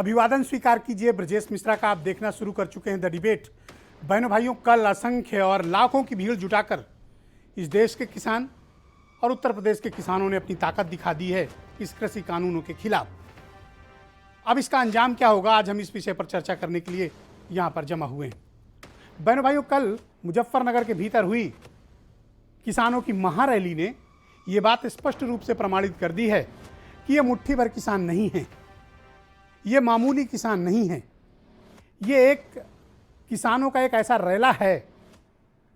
अभिवादन स्वीकार कीजिए। ब्रजेश मिश्रा का आप देखना शुरू कर चुके हैं द डिबेट। बहनों भाइयों, कल असंख्य और लाखों की भीड़ जुटाकर इस देश के किसान और उत्तर प्रदेश के किसानों ने अपनी ताकत दिखा दी है इस कृषि कानूनों के खिलाफ। अब इसका अंजाम क्या होगा, आज हम इस विषय पर चर्चा करने के लिए यहाँ पर जमा हुए हैं। बहनों भाइयों, कल मुजफ्फरनगर के भीतर हुई किसानों की महारैली ने ये बात स्पष्ट रूप से प्रमाणित कर दी है कि ये मुट्ठी भर किसान नहीं हैं, ये मामूली किसान नहीं हैं, ये एक किसानों का एक ऐसा रैला है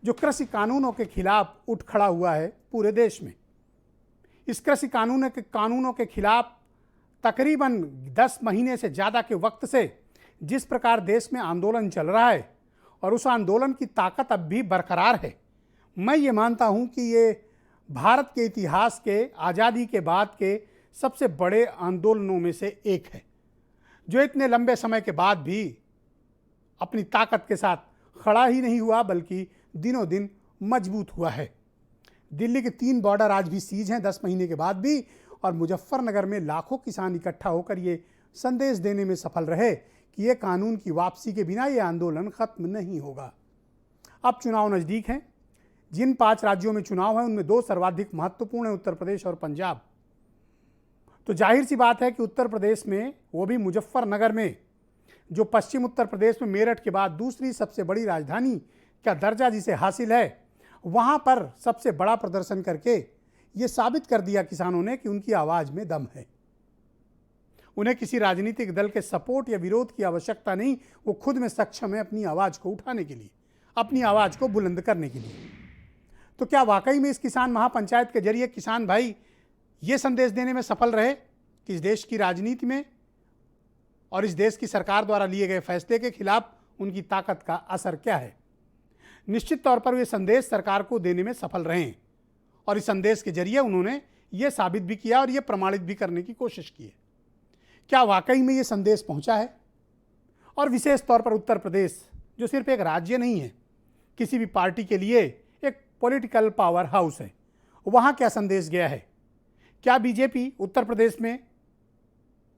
जो कृषि कानूनों के खिलाफ उठ खड़ा हुआ है पूरे देश में। इस कृषि कानूनों के खिलाफ तकरीबन 10 महीने से ज़्यादा के वक्त से जिस प्रकार देश में आंदोलन चल रहा है और उस आंदोलन की ताकत अब भी बरकरार है, मैं ये मानता हूँ कि ये भारत के इतिहास के आज़ादी के बाद के सबसे बड़े आंदोलनों में से एक है, जो इतने लंबे समय के बाद भी अपनी ताकत के साथ खड़ा ही नहीं हुआ बल्कि दिनों दिन मजबूत हुआ है। दिल्ली के 3 बॉर्डर आज भी सीज हैं 10 महीने के बाद भी, और मुजफ्फरनगर में लाखों किसान इकट्ठा होकर ये संदेश देने में सफल रहे कि ये कानून की वापसी के बिना ये आंदोलन खत्म नहीं होगा। अब चुनाव नज़दीक हैं। जिन 5 राज्यों में चुनाव है उनमें 2 सर्वाधिक महत्वपूर्ण हैं, उत्तर प्रदेश और पंजाब। तो जाहिर सी बात है कि उत्तर प्रदेश में, वो भी मुजफ्फरनगर में, जो पश्चिम उत्तर प्रदेश में मेरठ के बाद दूसरी सबसे बड़ी राजधानी का दर्जा जिसे हासिल है, वहाँ पर सबसे बड़ा प्रदर्शन करके ये साबित कर दिया किसानों ने कि उनकी आवाज़ में दम है। उन्हें किसी राजनीतिक दल के सपोर्ट या विरोध की आवश्यकता नहीं, वो खुद में सक्षम है अपनी आवाज़ को उठाने के लिए, अपनी आवाज़ को बुलंद करने के लिए। तो क्या वाकई में इस किसान महापंचायत के जरिए किसान भाई ये संदेश देने में सफल रहे कि इस देश की राजनीति में और इस देश की सरकार द्वारा लिए गए फैसले के खिलाफ उनकी ताकत का असर क्या है? निश्चित तौर पर वे संदेश सरकार को देने में सफल रहे हैं और इस संदेश के जरिए उन्होंने ये साबित भी किया और ये प्रमाणित भी करने की कोशिश की है। क्या वाकई में ये संदेश पहुंचा है? और विशेष तौर पर उत्तर प्रदेश, जो सिर्फ एक राज्य नहीं है, किसी भी पार्टी के लिए एक पॉलिटिकल पावर हाउस है, वहाँ क्या संदेश गया है? क्या बीजेपी उत्तर प्रदेश में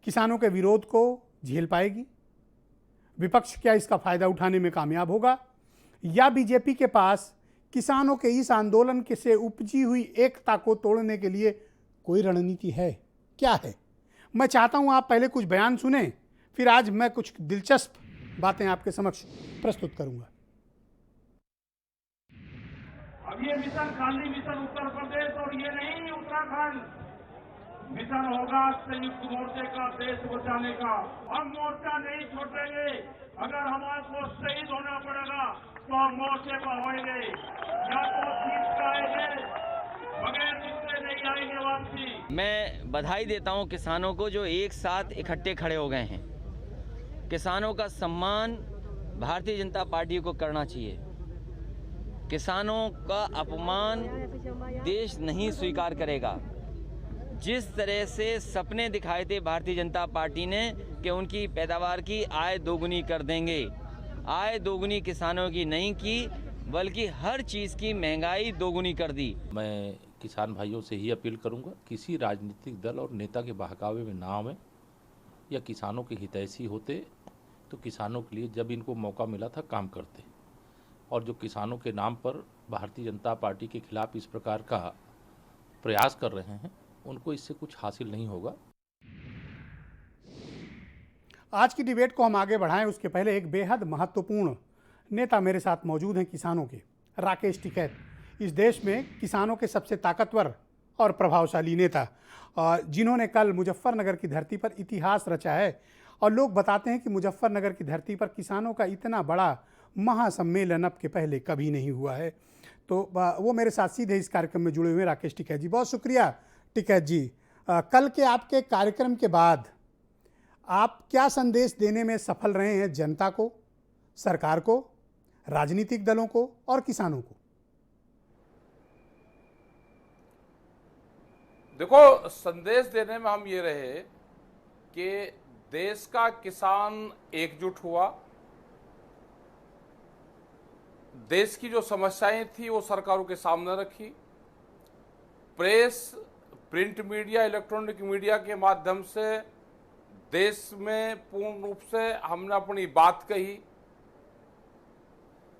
किसानों के विरोध को झेल पाएगी? विपक्ष क्या इसका फायदा उठाने में कामयाब होगा, या बीजेपी के पास किसानों के इस आंदोलन के से उपजी हुई एकता को तोड़ने के लिए कोई रणनीति है? क्या है? मैं चाहता हूं आप पहले कुछ बयान सुने, फिर आज मैं कुछ दिलचस्प बातें आपके समक्ष प्रस्तुत करूंगा। अब ये मिशन गांधी मिशन उत्तर प्रदेश और ये नहीं उत्तराखंड मिशन होगा संयुक्त मोर्चे का, देश बचाने का। हम मोर्चा नहीं छोड़ेंगे। अगर हमारे शहीद होना पड़ेगा तो हम मोर्चे पर होंगे, या तो जीत जाएंगे, बगैर जीते नहीं आएंगे वापसी। मैं बधाई देता हूं किसानों को जो एक साथ इकट्ठे खड़े हो गए हैं। किसानों का सम्मान भारतीय जनता पार्टी को करना चाहिए। किसानों का अपमान देश नहीं स्वीकार करेगा। जिस तरह से सपने दिखाए थे भारतीय जनता पार्टी ने कि उनकी पैदावार की आय दोगुनी कर देंगे, आय दोगुनी किसानों की नहीं की बल्कि हर चीज़ की महंगाई दोगुनी कर दी। मैं किसान भाइयों से ही अपील करूंगा, किसी राजनीतिक दल और नेता के बहकावे में ना आवें, या किसानों के हितैषी होते तो किसानों के लिए जब इनको मौका मिला था काम करते, और जो किसानों के नाम पर भारतीय जनता पार्टी के खिलाफ इस प्रकार का प्रयास कर रहे हैं, उनको इससे कुछ हासिल नहीं होगा। आज की डिबेट को हम आगे बढ़ाएं उसके पहले एक बेहद महत्वपूर्ण नेता मेरे साथ मौजूद हैं किसानों के, राकेश टिकैत। इस देश में किसानों के सबसे ताकतवर और प्रभावशाली नेता, जिन्होंने कल मुजफ्फरनगर की धरती पर इतिहास रचा है। और लोग बताते हैं कि मुजफ्फरनगर की धरती पर किसानों का इतना बड़ा महासम्मेलन अब के पहले कभी नहीं हुआ है। तो वो मेरे साथ सीधे इस कार्यक्रम में जुड़े हुए हैं राकेश टिकैत जी। बहुत शुक्रिया टिकैत जी। कल के आपके कार्यक्रम के बाद आप क्या संदेश देने में सफल रहे हैं जनता को, सरकार को, राजनीतिक दलों को और किसानों को? देखो, संदेश देने में हम ये रहे कि देश का किसान एकजुट हुआ, देश की जो समस्याएं थी वो सरकारों के सामने रखी, press, print media, electronic media के माध्यम से देश में पूर्ण रूप से हमने अपनी बात कही।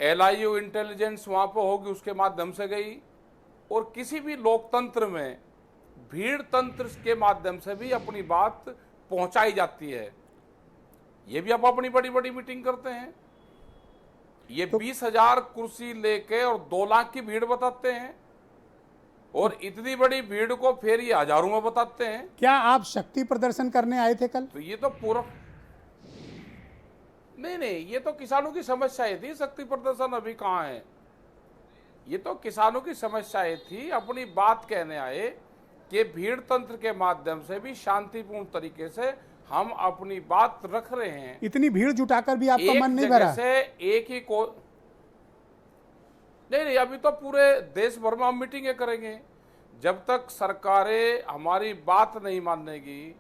LIU इंटेलिजेंस वहां पर होगी, उसके माध्यम से गई। और किसी भी लोकतंत्र में भीड़ तंत्र के माध्यम से भी अपनी बात पहुंचाई जाती है। ये भी आप अपनी बड़ी बड़ी मीटिंग करते हैं, ये 20,000 कुर्सी लेके और 2 लाख की भीड़ बताते हैं, और इतनी बड़ी भीड़ को फिर ये हजारों में बताते हैं। क्या आप शक्ति प्रदर्शन करने आए थे कल? तो ये तो पूरा नहीं, ये तो किसानों की समस्याएं थी। शक्ति प्रदर्शन अभी कहाँ है? ये तो किसानों की समस्याएं थी। अपनी बात कहने आए कि भीड़ तंत्र के माध्यम से भी शांतिपूर्ण तरीके से हम अपनी बात रख रहे हैं। इतनी भीड़ जुटाकर भी आपका एक मन नहीं जगह भरा? से एक ही को नहीं, अभी तो पूरे देश भर में हम मीटिंगें करेंगे। जब तक सरकारें हमारी बात नहीं मानेगी,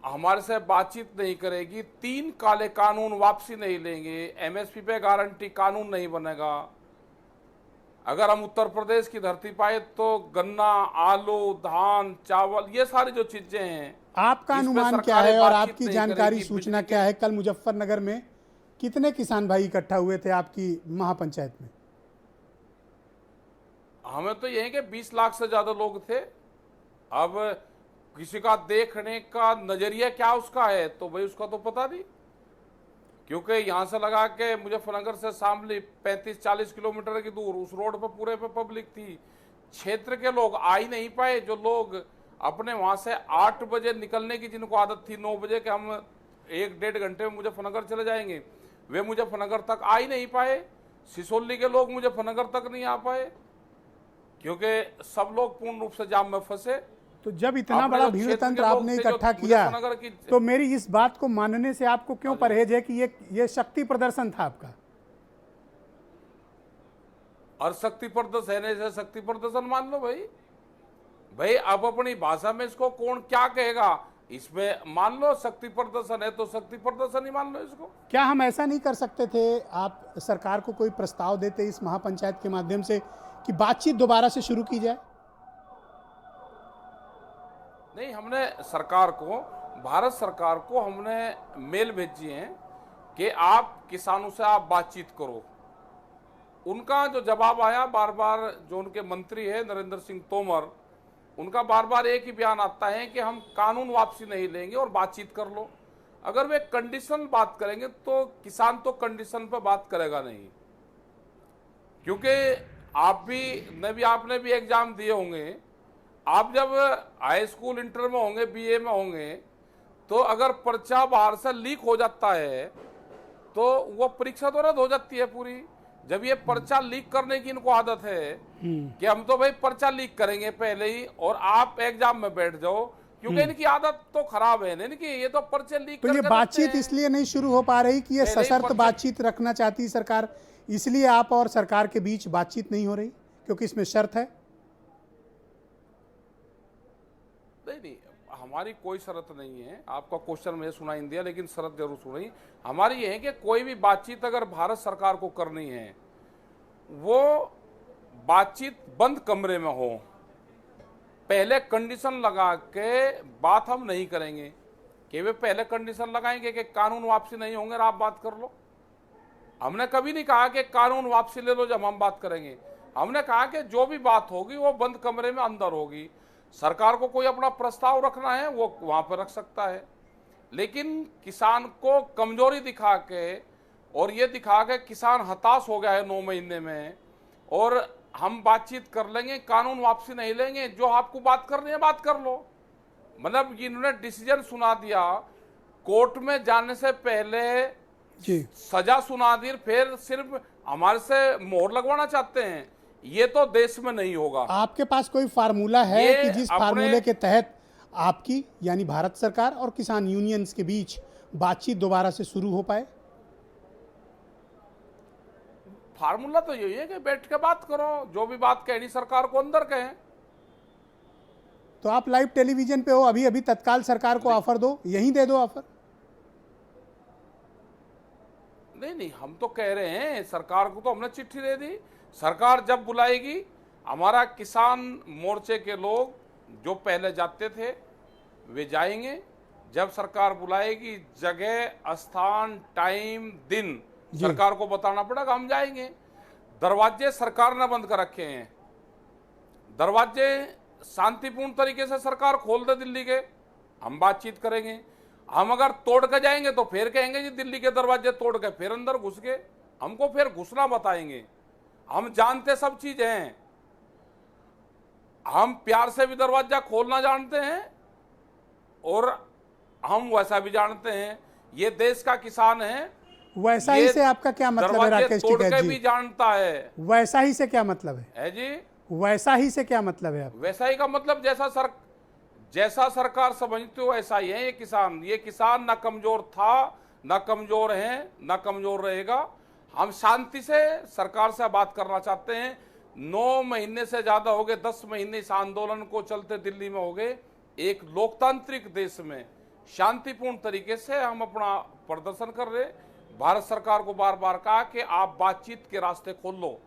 हमारे से बातचीत नहीं करेगी, 3 काले कानून वापसी नहीं लेंगे, MSP पे गारंटी कानून नहीं बनेगा। अगर हम उत्तर प्रदेश की धरती पाए तो गन्ना, आलू, धान, चावल, ये सारी जो चीजें हैं, आपका इस पे अनुमान क्या सरकारें है और बातचीत आपकी नहीं जानकारी करेगी। सूचना बिजली क्या है? कल मुजफ्फरनगर में कितने किसान भाई इकट्ठा हुए थे आपकी महापंचायत में? हमें तो ये है कि 20 लाख से ज्यादा लोग थे। अब किसी का देखने का नजरिया क्या उसका है, तो भाई उसका तो पता नहीं, क्योंकि यहां से लगा के मुजफ्फरनगर से शामली 35-40 किलोमीटर की दूर, उस रोड पर पूरे पे पब्लिक थी। क्षेत्र के लोग आ ही नहीं पाए। जो लोग अपने वहां से 8 बजे निकलने की जिनको आदत थी, 9 बजे के हम 1-1.5 घंटे में मुजफ्फरनगर चले जाएंगे, वे मुजफ्फरनगर तक आ ही नहीं पाए। सिसोली के लोग मुजफ्फरनगर तक नहीं आ पाए, क्योंकि सब लोग पूर्ण रूप से जाम में फंसे। तो जब इतना आपने बड़ा जो भीड़ क्षेत्र तंत्र के लोग आपने थे, जो इकट्ठा किया, मुजफ्फरनगर की- तो मेरी इस बात को मानने से आपको क्यों परहेज है कि ये शक्ति प्रदर्शन था आपका? और शक्ति प्रदर्शन है, शक्ति प्रदर्शन मान लो भाई अब अपनी भाषा में इसको कौन क्या कहेगा, इसमें मान लो शक्ति प्रदर्शन है तो शक्ति प्रदर्शन ही मान लो इसको। क्या हम ऐसा नहीं कर सकते थे, आप सरकार को कोई प्रस्ताव देते इस महापंचायत के माध्यम से कि बातचीत दोबारा से शुरू की जाए? नहीं, हमने सरकार को, भारत सरकार को हमने मेल भेजी है कि आप किसानों से आप बातचीत करो। उनका जो जवाब आया बार बार, जो उनके मंत्री है नरेंद्र सिंह तोमर, उनका बार बार एक ही बयान आता है कि हम कानून वापसी नहीं लेंगे और बातचीत कर लो। अगर वे कंडीशन बात करेंगे तो किसान तो कंडीशन पर बात करेगा नहीं, क्योंकि आपने भी एग्जाम दिए होंगे। आप जब हाई स्कूल इंटर में होंगे, BA में होंगे, तो अगर पर्चा बाहर से लीक हो जाता है तो वो परीक्षा तो रद्द हो जाती है पूरी। जब ये पर्चा लीक करने की इनको आदत है कि हम तो भाई पर्चा लीक करेंगे पहले ही और आप एग्जाम में बैठ जाओ, क्योंकि इनकी आदत तो खराब है इनकी, ये तो पर्चे लीक तो ये करके बातचीत रखते हैं। इसलिए नहीं शुरू हो पा रही कि ये पहले ही सशर्त पर्चा- बातचीत रखना चाहती सरकार, इसलिए आप और सरकार के बीच बातचीत नहीं हो रही क्योंकि इसमें शर्त है? नहीं, हमारी कोई शर्त नहीं है। आपका क्वेश्चन मुझे सुनाई नहीं दिया, लेकिन शर्त जरूर सुनाई। हमारी ये है कि कोई भी बातचीत अगर भारत सरकार को करनी है, वो बातचीत बंद कमरे में हो। पहले कंडीशन लगा के बात हम नहीं करेंगे कि वे पहले कंडीशन लगाएंगे कि कानून वापसी नहीं होंगे और आप बात कर लो। हमने कभी नहीं कहा कि कानून वापसी ले लो जब हम बात करेंगे। हमने कहा कि जो भी बात होगी वो बंद कमरे में अंदर होगी। सरकार को कोई अपना प्रस्ताव रखना है वो वहां पर रख सकता है, लेकिन किसान को कमजोरी दिखा के और ये दिखा के किसान हताश हो गया है 9 महीने में, और हम बातचीत कर लेंगे, कानून वापसी नहीं लेंगे, जो आपको बात करनी है बात कर लो। मतलब इन्होंने डिसीजन सुना दिया, कोर्ट में जाने से पहले जी, सजा सुना दी, फिर सिर्फ हमारे से मोहर लगवाना चाहते हैं। ये तो देश में नहीं होगा। आपके पास कोई फार्मूला है ये कि जिस फार्मूले के तहत आपकी यानी भारत सरकार और किसान यूनियंस के बीच बातचीत दोबारा से शुरू हो पाए? फार्मूला तो यही है कि बैठ के बात करो, जो भी बात कहनी सरकार को अंदर कहें। तो आप लाइव टेलीविजन पे हो, अभी अभी तत्काल सरकार को ऑफर दो, यहीं दे दो ऑफर। नहीं, हम तो कह रहे हैं सरकार को, तो हमने चिट्ठी दे दी। सरकार जब बुलाएगी, हमारा किसान मोर्चे के लोग जो पहले जाते थे वे जाएंगे, जब सरकार बुलाएगी, जगह, स्थान, टाइम, दिन सरकार को बताना पड़ेगा, हम जाएंगे। दरवाजे सरकार ने बंद कर रखे हैं। दरवाजे शांतिपूर्ण तरीके से सरकार खोल दे दिल्ली के, हम बातचीत करेंगे। हम अगर तोड़ के जाएंगे तो फिर कहेंगे जी दिल्ली के दरवाजे तोड़ के फिर अंदर घुस गए, हमको फिर घुसना बताएंगे। हम जानते सब चीज हैं, हम प्यार से भी दरवाजा खोलना जानते हैं और हम वैसा भी जानते हैं। ये देश का किसान है, वैसा ही से आपका क्या मतलब है दरवाजे राकेश तोड़ टिकैत के जी? भी जानता है। वैसा ही से क्या मतलब है जी वैसा ही से क्या मतलब है आप? वैसा ही का मतलब जैसा सरकार समझती हो ऐसा ही है। ये किसान ना कमजोर था, ना कमजोर है, ना कमजोर रहेगा। हम शांति से सरकार से बात करना चाहते हैं। 9 महीने से ज्यादा हो गए, 10 महीने इस आंदोलन को चलते दिल्ली में हो गए। एक लोकतांत्रिक देश में शांतिपूर्ण तरीके से हम अपना प्रदर्शन कर रहे। भारत सरकार को बार बार कहा कि आप बातचीत के रास्ते खोल लो,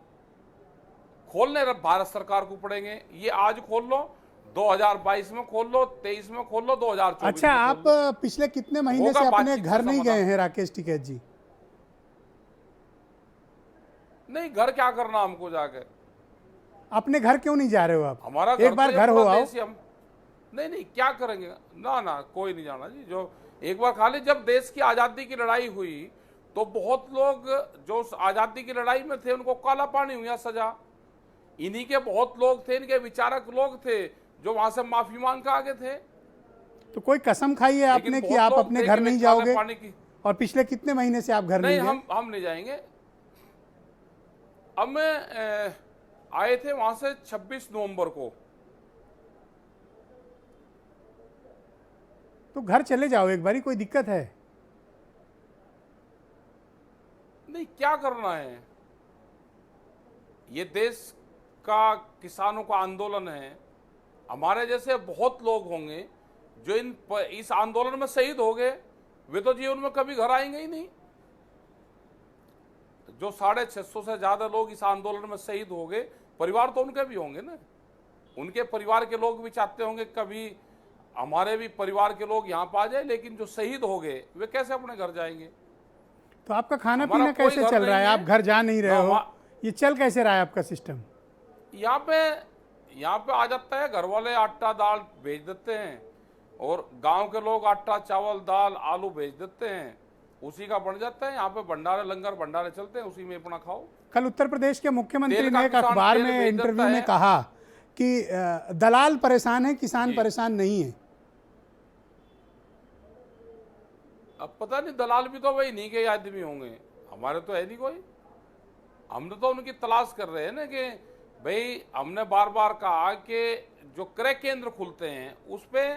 खोलने भारत सरकार को पड़ेंगे। ये आज खोल लो, 2022 में खोल लो, 23 में खोल लो, 2024 अच्छा, में आप खोल लो। पिछले कितने महीने होगा से अपने बातचीत घर का नहीं समाधान। गए हैं राकेश टिकैत जी? नहीं, घर क्या करना हमको जाके? अपने घर क्यों नहीं जा रहे हो आप? हमारा एक बार तो घर हो पूरा आओ। देश ही हम नहीं क्या करेंगे? ना कोई नहीं जाना जी। जो एक बार खाली जब देश की आजादी की लड़ाई हुई तो बहुत लोग जो आजादी की लड़ाई में थे उनको काला पानी हुआ सजा। इन्हीं के बहुत लोग थे, इनके विचारक लोग थे जो वहां से माफी मांग के आगे थे। तो कोई कसम खाई है आपने कि बहुत आप लोग अपने थे घर कि नहीं काले जाओगे? पानी की और पिछले कितने महीने से आप घर नहीं नहीं, गए? हम नहीं जाएंगे। अब मैं आए थे वहां से 26 नवंबर को। तो घर चले जाओ एक बारी, कोई दिक्कत है? नहीं, क्या करना है? ये देश का किसानों का आंदोलन है। हमारे जैसे बहुत लोग होंगे जो इस आंदोलन में शहीद हो गए, वे तो जीवन में कभी घर आएंगे ही नहीं। जो 650 से ज्यादा लोग इस आंदोलन में शहीद हो गए, परिवार तो उनके भी होंगे ना। उनके परिवार के लोग भी चाहते होंगे कभी हमारे भी परिवार के लोग यहाँ पर आ जाए, लेकिन जो शहीद हो गए वे कैसे अपने घर जाएंगे? तो आपका खाना हमारा पीना कोई कैसे घर चल रहा है? नहीं आप है। घर जा नहीं रहे हो, वहाँ- ये चल कैसे रहा है आपका सिस्टम? यहाँ पे आ जाता है, घर वाले आटा दाल भेज देते हैं और गांव के लोग आटा चावल दाल आलू भेज देते हैं, उसी का बन जाता है। यहाँ पे भंडारे लंगर भंडारे चलते हैं, उसी में अपना खाओ। कल उत्तर प्रदेश के मुख्यमंत्री तेल का ने एक किसान अखबार तेल में भेज इंटरव्यू देता में है। कहा कि दलाल परेशान है, किसान जी। परेशान नहीं है। अब पता नहीं, दलाल भी तो वही नहीं के आदमी होंगे, हमारे तो है नहीं कोई। हमने तो उनकी तलाश कर रहे हैं ना कि भाई, हमने बार बार कहा कि जो क्रय केंद्र खुलते हैं उस पे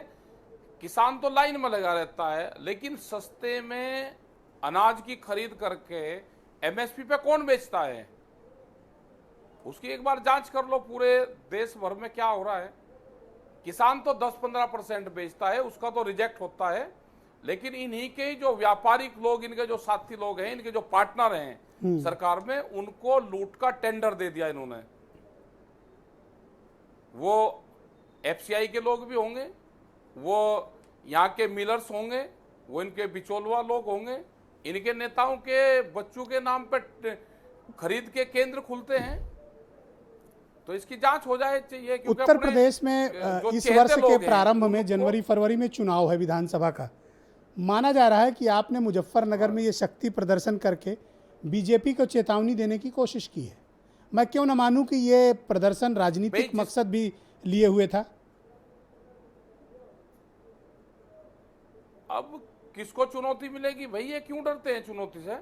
किसान तो लाइन में लगा रहता है, लेकिन सस्ते में अनाज की खरीद करके एमएसपी पे कौन बेचता है? उसकी एक बार जांच कर लो पूरे देश भर में क्या हो रहा है। किसान तो 10-15% बेचता है, उसका तो रिजेक्ट होता है, लेकिन इन्हीं के जो व्यापारिक लोग, इनके जो साथी लोग हैं, इनके जो पार्टनर हैं सरकार में, उनको लूट का टेंडर दे दिया इन्होंने। वो एफसीआई के लोग भी होंगे, वो यहाँ के मिलर्स होंगे, वो इनके बिचौलवा लोग होंगे, इनके नेताओं के बच्चों के नाम पे खरीद के केंद्र खुलते हैं। तो इसकी जांच हो जाए चाहिए, क्योंकि उत्तर अपने प्रदेश में जो इस चहेते वर्ष के लोग हैं, प्रारंभ में उनको- जनवरी फरवरी में चुनाव है विधानसभा का। माना जा रहा है कि आपने मुजफ्फरनगर में ये शक्ति प्रदर्शन करके बीजेपी को चेतावनी देने की कोशिश की है। मैं क्यों न मानूं कि ये प्रदर्शन राजनीतिक मकसद भी लिए हुए था? अब किसको चुनौती मिलेगी भाई? ये क्यों डरते हैं चुनौती से?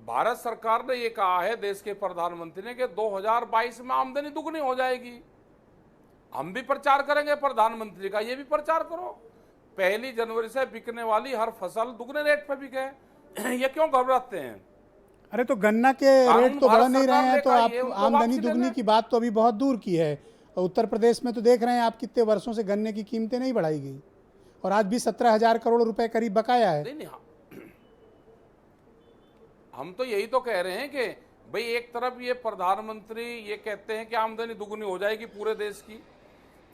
भारत सरकार ने ये कहा है, देश के प्रधानमंत्री ने, कि 2022 में आमदनी दुगनी हो जाएगी। हम भी प्रचार करेंगे प्रधानमंत्री का, ये भी प्रचार करो। 1 जनवरी से बिकने वाली हर फसल दुगने रेट पे बिके। ये क्यों घबराते हैं? अरे तो गन्ना के रेट तो भारत बढ़ नहीं रहे सरकार हैं, ने तो कहा आप ये उनको आमदनी वापसी दुगनी देना। की बात तो अभी बहुत दूर की है। उत्तर प्रदेश में तो देख रहे हैं आप, कितने वर्षों से गन्ने की कीमतें नहीं बढ़ाई गई और आज भी 17,000 करोड़ रुपए करीब बकाया है। नहीं, हम तो यही तो कह रहे हैं कि भाई, एक तरफ ये प्रधानमंत्री ये कहते हैं कि आमदनी दुगनी हो जाएगी पूरे देश की,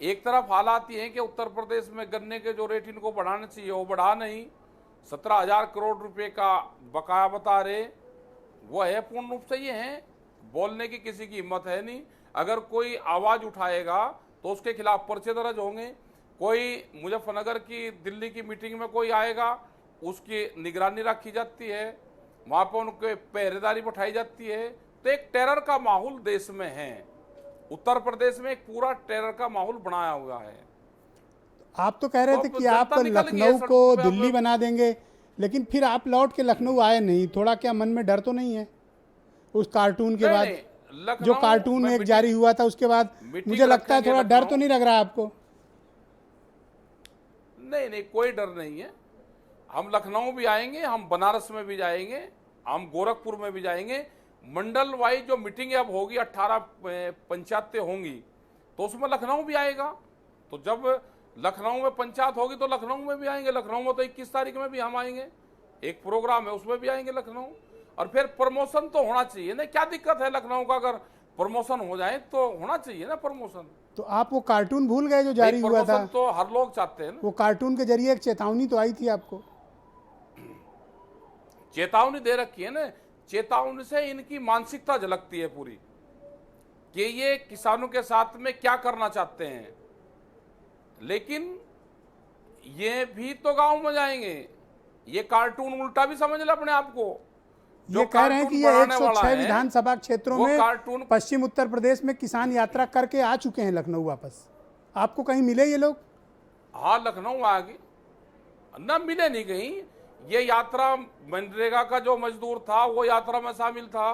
एक तरफ हालात ये हैं कि उत्तर प्रदेश में गन्ने के जो रेट इनको बढ़ाने चाहिए वो बढ़ा नहीं, 17,000 करोड़ रुपए का बकाया बता रहे, वो है पूर्ण रूप से ये है, बोलने की किसी की हिम्मत है नहीं। अगर कोई आवाज उठाएगा तो उसके खिलाफ पर्चे दर्ज होंगे। कोई मुजफ्फरनगर की दिल्ली की मीटिंग में कोई आएगा, उसकी निगरानी रखी जाती है, वहां पर उनके पहरेदारी बैठाई जाती है। तो एक टेरर का माहौल देश में है, उत्तर प्रदेश में एक पूरा टेरर का माहौल बनाया हुआ है। आप तो कह रहे थे तो कि जनता आप निकल गई है लखनऊ सड़कों को पे अब। दिल्ली बना देंगे, लेकिन फिर आप लौट के लखनऊ आए नहीं। थोड़ा क्या मन में डर तो नहीं है उस कार्टून के बाद, जो कार्टून एक जारी हुआ था उसके बाद? मुझे लगता है थोड़ा डर तो नहीं लग रहा आपको? नहीं, कोई डर नहीं है। हम लखनऊ भी आएंगे, हम बनारस में भी जाएंगे, हम गोरखपुर में भी जाएंगे। मंडल वाइज जो मीटिंग अब होगी, 18 पंचायतें होंगी, तो उसमें लखनऊ भी आएगा। तो जब लखनऊ में पंचायत होगी तो लखनऊ में भी आएंगे। लखनऊ में तो 21 तारीख में भी हम आएंगे, एक प्रोग्राम है उसमें भी आएंगे लखनऊ। और फिर प्रमोशन तो होना चाहिए ना, क्या दिक्कत है लखनऊ का? अगर प्रमोशन हो जाए तो होना चाहिए ना प्रमोशन। तो आप वो कार्टून भूल गए जो जारी हुआ था? प्रमोशन तो हर लोग चाहते हैं ना। वो कार्टून के जरिए एक चेतावनी तो आई थी आपको? चेतावनी दे रखी है ना, चेतावनी से इनकी मानसिकता झलकती है पूरी, कि ये किसानों के साथ में क्या करना चाहते हैं। लेकिन ये भी तो गांव में जाएंगे, ये कार्टून उल्टा भी समझ ले अपने आप को। ये कह रहे हैं कि ये 106 विधानसभा क्षेत्रों में कार्टून पश्चिम उत्तर प्रदेश में किसान यात्रा करके आ चुके हैं लखनऊ वापस। आपको कहीं मिले ये लोग? हाँ, लखनऊ आ गए ना, मिले नहीं कहीं। ये यात्रा मनरेगा का जो मजदूर था वो यात्रा में शामिल था।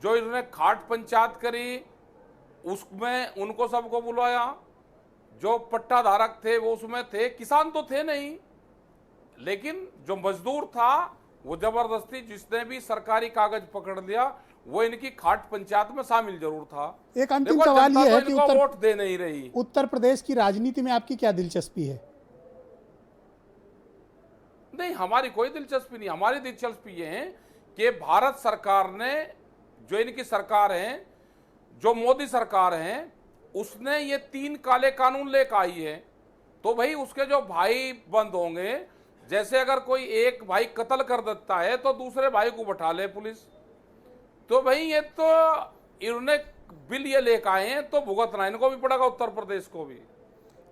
जो इन्होंने खाट पंचायत करी उसमें उनको सबको बुलाया। जो पट्टा धारक थे वो उसमें थे, किसान तो थे नहीं। लेकिन जो मजदूर था वो जबरदस्ती, जिसने भी सरकारी कागज पकड़ लिया वो इनकी खाट पंचायत में शामिल जरूर था। एक अंतिम सवाल ये है कि वोट दे नहीं रही। उत्तर प्रदेश की राजनीति में आपकी क्या दिलचस्पी है? नहीं, हमारी कोई दिलचस्पी नहीं। हमारी दिलचस्पी ये है कि भारत सरकार ने, जो इनकी सरकार है, जो मोदी सरकार है, उसने ये 3 काले कानून लेकर आई है। तो भाई उसके जो भाई बंद होंगे, जैसे अगर कोई एक भाई कत्ल कर देता है तो दूसरे भाई को बैठा ले पुलिस। तो भाई ये तो इन्होंने बिल ये लेकर आए हैं तो भुगतना इनको भी पड़ेगा, उत्तर प्रदेश को भी।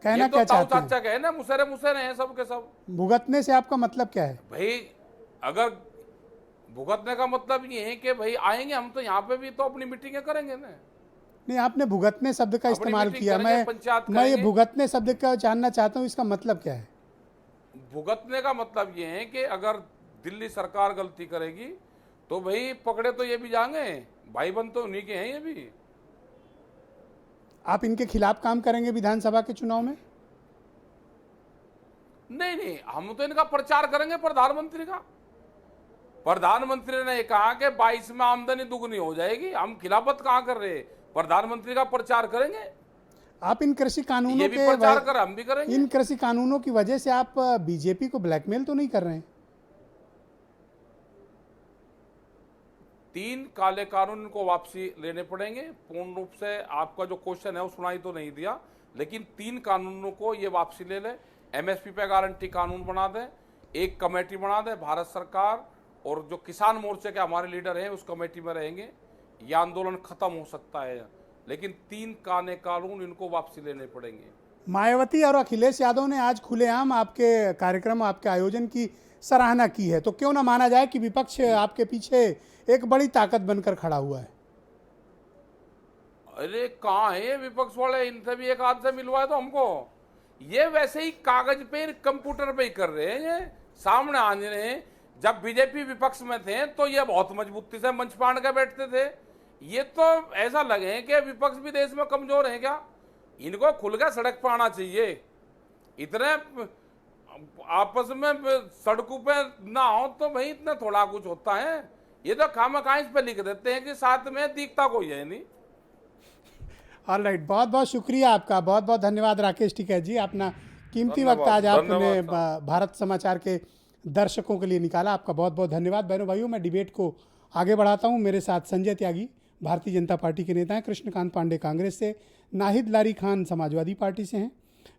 कहना तो क्या चाहते हैं? चाचा कहे ना, मुसरे हैं सब के सब। भुगतने से आपका मतलब क्या है? भाई अगर भुगतने का मतलब ये है कि भाई आएंगे हम तो यहाँ पे भी तो अपनी मीटिंगें करेंगे ना। नहीं, आपने भुगतने शब्द का इस्तेमाल किया। मैं ये भुगतने शब्द का जानना चाहता हूँ, इसका मतलब क्या है? भुगतने का मतलब ये है कि अगर दिल्ली सरकार गलती करेगी तो भाई पकड़े तो ये भी जाएंगे, भाई बंद तो उन्हीं के हैं ये भी। आप इनके खिलाफ काम करेंगे विधानसभा के चुनाव में? नहीं, हम तो इनका प्रचार करेंगे प्रधानमंत्री का। प्रधानमंत्री ने कहा कि 22 में आमदनी दुगनी हो जाएगी। हम खिलाफत कहां कर रहे हैं, प्रधानमंत्री का प्रचार करेंगे। आप इन कृषि कानूनों ये भी प्रचार कर, हम भी करेंगे। इन कृषि कानूनों की वजह से आप बीजेपी को ब्लैकमेल तो नहीं कर रहे हैं? 3 काले कानून को वापसी लेने पड़ेंगे। पूर्ण रूप से आपका जो क्वेश्चन है वो सुनाई तो नहीं दिया, लेकिन 3 कानूनों को ये वापसी ले ले। एमएसपी पे गारंटी कानून बना दे, एक कमेटी बना दे भारत सरकार, और जो किसान मोर्चे के हमारे लीडर हैं उस कमेटी में रहेंगे। ये आंदोलन खत्म हो सकता है, लेकिन 3 काले कानून इनको वापसी लेने पड़ेंगे। मायावती और अखिलेश यादव ने आज खुलेआम आपके कार्यक्रम, आपके आयोजन की सराहना की है, तो क्यों ना माना जाए कि विपक्ष आपके पीछे एक बड़ी ताकत बनकर खड़ा हुआ है? अरे कहाँ है विपक्ष वाले? इनसे भी एक हाथ से मिलवाए तो हमको। ये वैसे ही कागज पे, कंप्यूटर पे ही कर रहे हैं, ये सामने आ रहे हैं। जब बीजेपी विपक्ष में थे तो ये बहुत मजबूती से मंच पाड़ के बैठते थे। ये तो ऐसा लगे कि विपक्ष भी देश में कमजोर है क्या? इनको खुल के सड़क पर आना चाहिए। इतने आपस में सड़कों पे ना हो तो भाई इतना थोड़ा कुछ होता है। ये तो खामखा इस पे लिख देते हैं कि साथ में दिखता कोई है नहीं। ऑलराइट, बहुत बहुत शुक्रिया आपका, बहुत बहुत धन्यवाद राकेश टिकैत जी। अपना कीमती वक्त आज आपने भारत समाचार के दर्शकों के लिए निकाला। आपका बहुत बहुत धन्यवाद। बहनों भाइयों, मैं डिबेट को आगे बढ़ाता हूं। मेरे साथ संजय त्यागी भारतीय जनता पार्टी के नेता हैं, कृष्णकांत पांडे कांग्रेस से, नाहिद लारी खान समाजवादी पार्टी से हैं,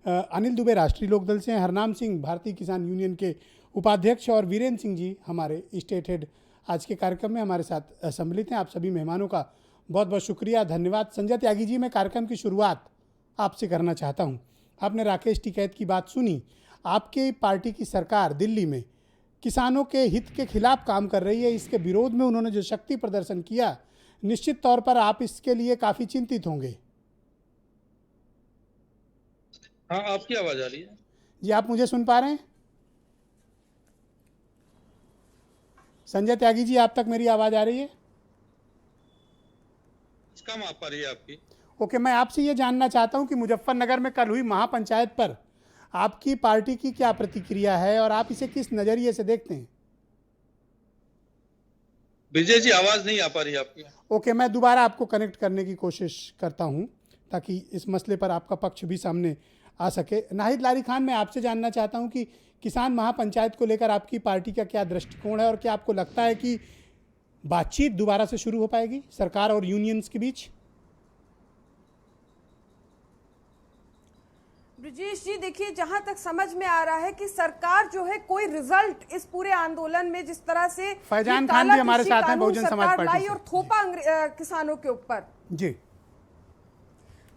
अनिल दुबे राष्ट्रीय लोकदल से हैं, हरनाम सिंह भारतीय किसान यूनियन के उपाध्यक्ष और वीरेंद्र सिंह जी हमारे स्टेट हेड आज के कार्यक्रम में हमारे साथ सम्मिलित हैं। आप सभी मेहमानों का बहुत बहुत शुक्रिया, धन्यवाद। संजय त्यागी जी, मैं कार्यक्रम की शुरुआत आपसे करना चाहता हूं। आपने राकेश टिकैत की बात सुनी। आपकी पार्टी की सरकार दिल्ली में किसानों के हित के खिलाफ काम कर रही है, इसके विरोध में उन्होंने जो शक्ति प्रदर्शन किया, निश्चित तौर पर आप इसके लिए काफ़ी चिंतित होंगे। हाँ, आपकी आवाज़ आ रही है जी, आप मुझे सुन पा रहे हैं? संजय त्यागी जी, आप तक मेरी आवाज़ आ रही है? कम आ पा रही है आपकी। ओके, मैं आपसे ये जानना चाहता हूं कि मुजफ्फरनगर में कल हुई महापंचायत पर आपकी पार्टी की क्या प्रतिक्रिया है और आप इसे किस नज़रिए से देखते हैं? विजय जी, आवाज़ नहीं आ पा रही है आपकी। ओके, मैं दोबारा आपको कनेक्ट करने की कोशिश करता हूं ताकि इस मसले पर आपका पक्ष भी सामने आ सके। नाहिद लारी खान, मैं आपसे जानना चाहता हूं कि किसान महापंचायत को लेकर आपकी पार्टी का क्या दृष्टिकोण है और क्या आपको लगता है कि बातचीत दोबारा से शुरू हो पाएगी सरकार और यूनियंस के बीच? ब्रिजेश जी, देखिए, जहां तक समझ में आ रहा है कि सरकार जो है कोई रिजल्ट इस पूरे आंदोलन में जिस तरह से फैजान खान भी हमारे साथ हैं बहुजन समाज पार्टी से, और थोपा किसानों के ऊपर जी,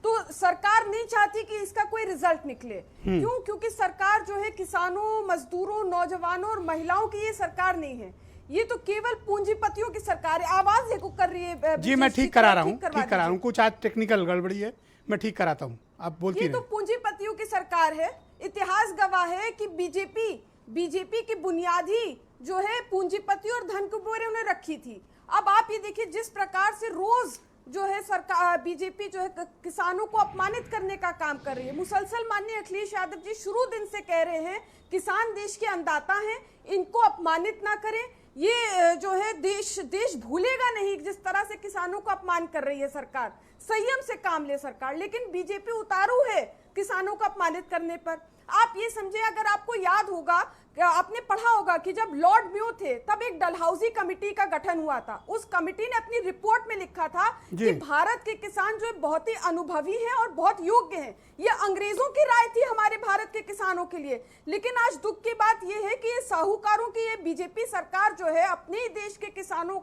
तो सरकार नहीं चाहती कि इसका कोई रिजल्ट निकले। क्यों? क्योंकि सरकार जो है किसानों, मजदूरों, नौजवानों और महिलाओं की ये सरकार नहीं है, ये तो केवल पूंजीपतियों की सरकार है। आवाज देखो कर रही है जी, मैं ठीक करा रहा हूँ, कुछ आज टेक्निकल गड़बड़ी है, मैं ठीक कराता हूँ, आप बोलती ये रहें। तो पूंजीपतियों की सरकार है। इतिहास गवाह है कि बीजेपी की बुनियादी जो है पूंजीपति और धन कुबेरों ने रखी थी। अब आप ये देखिए, जिस प्रकार से रोज जो है सरकार बीजेपी जो है किसानों को अपमानित करने का काम कर रही है। मुसलसल माननीय अखिलेश यादव जी शुरू दिन से कह रहे हैं किसान देश के अन्नदाता हैं, इनको अपमानित ना करें। ये जो है देश भूलेगा नहीं। जिस तरह से किसानों को अपमान कर रही है सरकार, संयम से काम ले सरकार, लेकिन बीजेपी उतारू है किसानों को अपमानित करने पर। आप ये समझे, अगर आपको याद होगा, आपने पढ़ा होगा कि जब लॉर्ड म्यू थे तब एक डलहौजी कमेटी का गठन हुआ था। उस कमेटी ने अपनी रिपोर्ट में लिखा था कि भारत के किसान जो है बहुत ही अनुभवी हैं और बहुत योग्य हैं। ये अंग्रेजों की राय थी हमारे भारत के किसानों के लिए। लेकिन आज दुख की बात यह है कि ये साहूकारों की ये बीजेपी सरकार जो है अपने ही देश के किसानों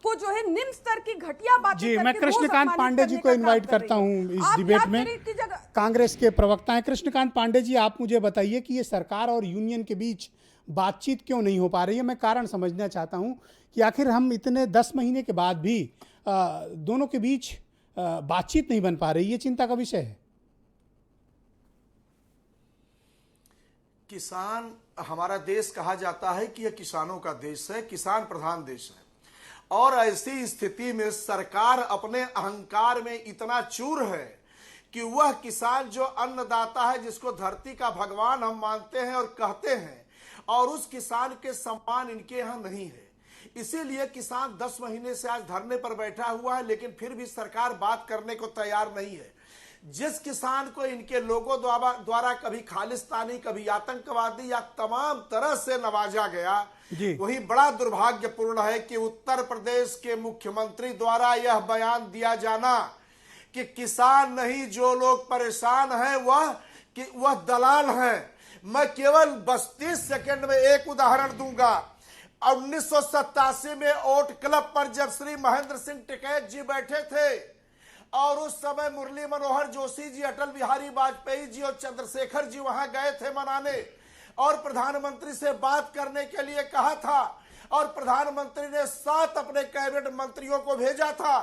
को जो है निम्न स्तर की घटिया बातें जी, मैं कृष्णकांत पांडे जी को इनवाइट करता हूं इस डिबेट में। कांग्रेस के प्रवक्ता हैं कृष्णकांत पांडे जी, आप मुझे बताइए कि ये सरकार और यूनियन के बीच बातचीत क्यों नहीं हो पा रही है? मैं कारण समझना चाहता हूं कि आखिर हम इतने 10 महीने के बाद भी दोनों के बीच बातचीत नहीं बन पा रही, ये चिंता का विषय है। किसान, हमारा देश कहा जाता है कि यह किसानों का देश है, किसान प्रधान देश है, और ऐसी स्थिति में सरकार अपने अहंकार में इतना चूर है कि वह किसान जो अन्नदाता है, जिसको धरती का भगवान हम मानते हैं और कहते हैं, और उस किसान के सम्मान इनके यहाँ नहीं है। इसीलिए किसान 10 महीने से आज धरने पर बैठा हुआ है, लेकिन फिर भी सरकार बात करने को तैयार नहीं है। जिस किसान को इनके लोगों द्वारा कभी खालिस्तानी, कभी आतंकवादी या तमाम तरह से नवाजा गया, वही बड़ा दुर्भाग्यपूर्ण है कि उत्तर प्रदेश के मुख्यमंत्री द्वारा यह बयान दिया जाना कि किसान नहीं, जो लोग परेशान हैं वह दलाल हैं। मैं केवल 32 सेकंड में एक उदाहरण दूंगा। 1987 में ओट क्लब पर जब श्री महेंद्र सिंह टिकैत जी बैठे थे और उस समय मुरली मनोहर जोशी जी, अटल बिहारी वाजपेयी जी और चंद्रशेखर जी वहां गए थे मनाने और प्रधानमंत्री से बात करने के लिए कहा था, और प्रधानमंत्री ने 7 अपने कैबिनेट मंत्रियों को भेजा था।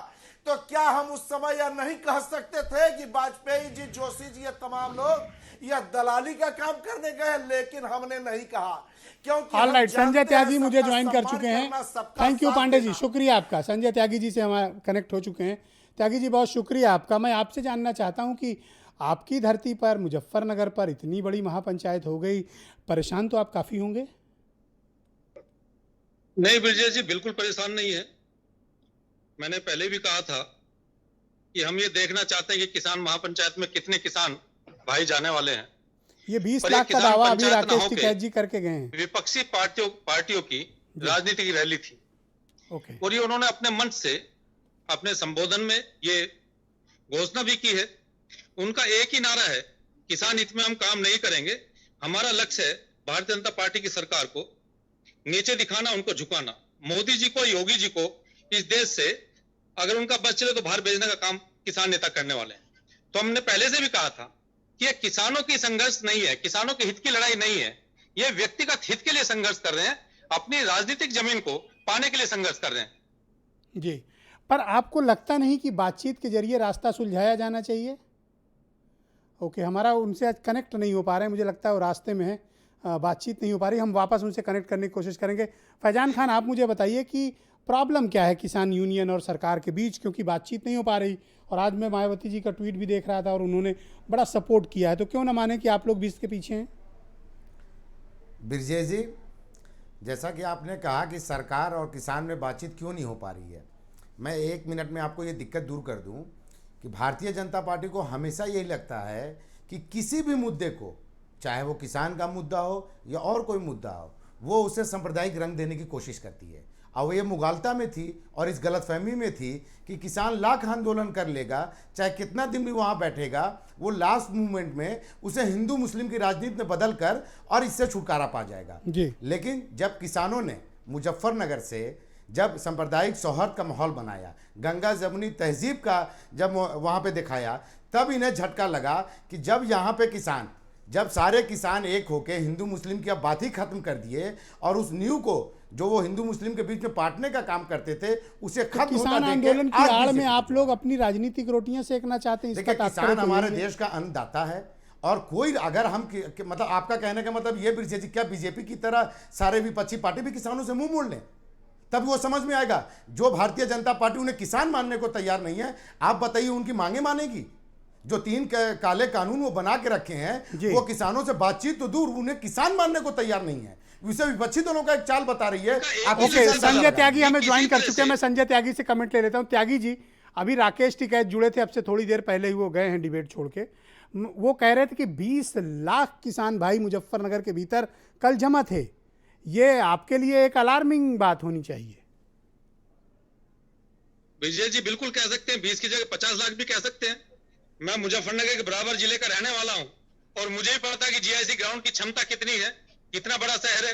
तो क्या हम उस समय यह नहीं कह सकते थे कि वाजपेयी जी, जोशी जी, ये तमाम लोग यह दलाली का काम करने गए? लेकिन हमने नहीं कहा, क्योंकि ऑलराइट, संजय त्यागी मुझे ज्वाइन कर चुके हैं। थैंक यू पांडे जी, शुक्रिया आपका। संजय त्यागी जी से हमारे कनेक्ट हो चुके हैं। त्यागी जी, बहुत शुक्रिया आपका। मैं आपसे जानना चाहता हूं कि आपकी धरती पर, मुजफ्फरनगर पर इतनी बड़ी महापंचायत हो गई, परेशान तो आप काफी होंगे? नहीं विजय जी, बिल्कुल परेशान नहीं है। मैंने पहले भी कहा था कि हम ये देखना चाहते हैं कि किसान महापंचायत में कितने किसान भाई जाने वाले हैं। ये 20 लाख का दावा अभी राकेश टिकैत जी करके गए हैं। विपक्षी पार्टियों की राजनीति की रैली थी, ओके, और ये उन्होंने अपने मंच से अपने संबोधन में ये घोषणा भी की है। उनका एक ही नारा है, किसान हित में हम काम नहीं करेंगे। हमारा लक्ष्य है भारतीय जनता पार्टी की सरकार को नीचे दिखाना, उनको झुकाना। मोदी जी को, योगी जी को इस देश से अगर उनका बस चले तो बाहर भेजने का काम किसान नेता करने वाले हैं। तो हमने पहले से भी कहा था कि ये किसानों की संघर्ष नहीं है, किसानों के हित की लड़ाई नहीं है, ये व्यक्तिगत हित के लिए संघर्ष कर रहे हैं, अपनी राजनीतिक जमीन को पाने के लिए संघर्ष कर रहे हैं। जी, पर आपको लगता नहीं कि बातचीत के जरिए रास्ता सुलझाया जाना चाहिए? ओके, हमारा उनसे आज कनेक्ट नहीं हो पा रहे हैं, मुझे लगता है वो रास्ते में है, बातचीत नहीं हो पा रही। हम वापस उनसे कनेक्ट करने की कोशिश करेंगे। फैजान खान, आप मुझे बताइए कि प्रॉब्लम क्या है किसान यूनियन और सरकार के बीच, क्योंकि बातचीत नहीं हो पा रही। और आज मैं मायावती जी का ट्वीट भी देख रहा था और उन्होंने बड़ा सपोर्ट किया है, तो क्यों ना माने कि आप लोग भी इसके पीछे हैं? ब्रिजेश जी, जैसा कि आपने कहा कि सरकार और किसान में बातचीत क्यों नहीं हो पा रही है, मैं 1 मिनट में आपको ये दिक्कत दूर कर दूं कि भारतीय जनता पार्टी को हमेशा यही लगता है कि किसी भी मुद्दे को, चाहे वो किसान का मुद्दा हो या और कोई मुद्दा हो, वो उसे सांप्रदायिक रंग देने की कोशिश करती है। और वो ये मुगालता में थी और इस गलतफहमी में थी कि किसान लाख आंदोलन कर लेगा, चाहे कितना दिन भी वहाँ बैठेगा, वो लास्ट मूवमेंट में उसे हिंदू मुस्लिम की राजनीति में बदल कर और इससे छुटकारा पा जाएगा जी। लेकिन जब किसानों ने मुजफ्फरनगर से जब सांप्रदायिक सौहार्द का माहौल बनाया, गंगा जमुनी तहजीब का जब वहाँ पे दिखाया, तब इन्हें झटका लगा कि जब सारे किसान एक होके हिंदू मुस्लिम की अब बात ही खत्म कर दिए और उस नींव को जो वो हिंदू मुस्लिम के बीच में बांटने का काम करते थे उसे खत्म होता किसान देख आंदोलन के की आज आड़ में बीजेपी आप लोग अपनी राजनीतिक रोटियां सेकना चाहते हैं, इसका देखिए, तात्पर्य किसान तो हमारे यही है। देश का अन्नदाता है। और कोई अगर हम मतलब आपका कहने का मतलब ये ब्रिजेश जी, क्या बीजेपी की तरह सारे विपक्षी पार्टी भी किसानों से मुंह मोड़ लें? तब वो समझ में आएगा। जो भारतीय जनता पार्टी उन्हें किसान मानने को तैयार नहीं है, आप बताइए उनकी मांगे मानेगी? जो 3 काले कानून वो बना के रखे हैं, वो किसानों से बातचीत तो दूर, उन्हें किसान मानने को तैयार नहीं है। विषय विपक्षी दोनों का एक चाल बता रही है। ओके, संजय त्यागी हमें ज्वाइन कर चुके हैं। मैं संजय त्यागी से कमेंट ले लेता हूं। त्यागी जी, अभी राकेश टिकैत जुड़े थे, अब से थोड़ी देर पहले ही वो गए हैं डिबेट छोड़ के। वो कह रहे थे कि 20 लाख किसान भाई मुजफ्फरनगर के भीतर कल जमा थे। ये आपके लिए एक अलार्मिंग बात होनी चाहिए। विजय जी बिल्कुल कह सकते हैं, 20 की जगह 50 लाख भी कह सकते हैं। मैं मुजफ्फरनगर के बराबर जिले का रहने वाला हूं और मुझे भी पता है कि जीआईसी ग्राउंड की क्षमता कितनी है, कितना बड़ा शहर है।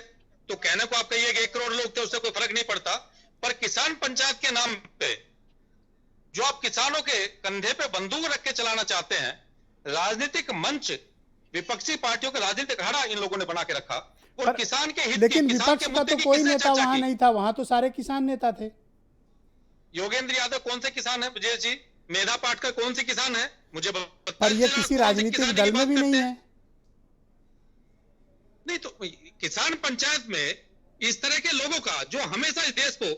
तो कहने को आप कहिए कि 1 करोड़ लोग थे, उससे कोई फर्क नहीं पड़ता। पर किसान पंचायत के नाम पे जो आप किसानों के कंधे पे बंदूक रख के चलाना चाहते हैं, राजनीतिक मंच, विपक्षी पार्टियों का राजनीतिक अखाड़ा इन लोगों ने बना के रखा। और किसान के हित, लेकिन विपक्ष का तो कोई नेता वहां नहीं था, वहां तो सारे किसान नेता थे। योगेंद्र यादव कौन से किसान है विजय जी? मेधा पाटकर कौन से किसान है? मुझे पर ये किसी राजनीतिक दल में भी नहीं है। नहीं तो किसान पंचायत में इस तरह के लोगों का जो हमेशा इस देश को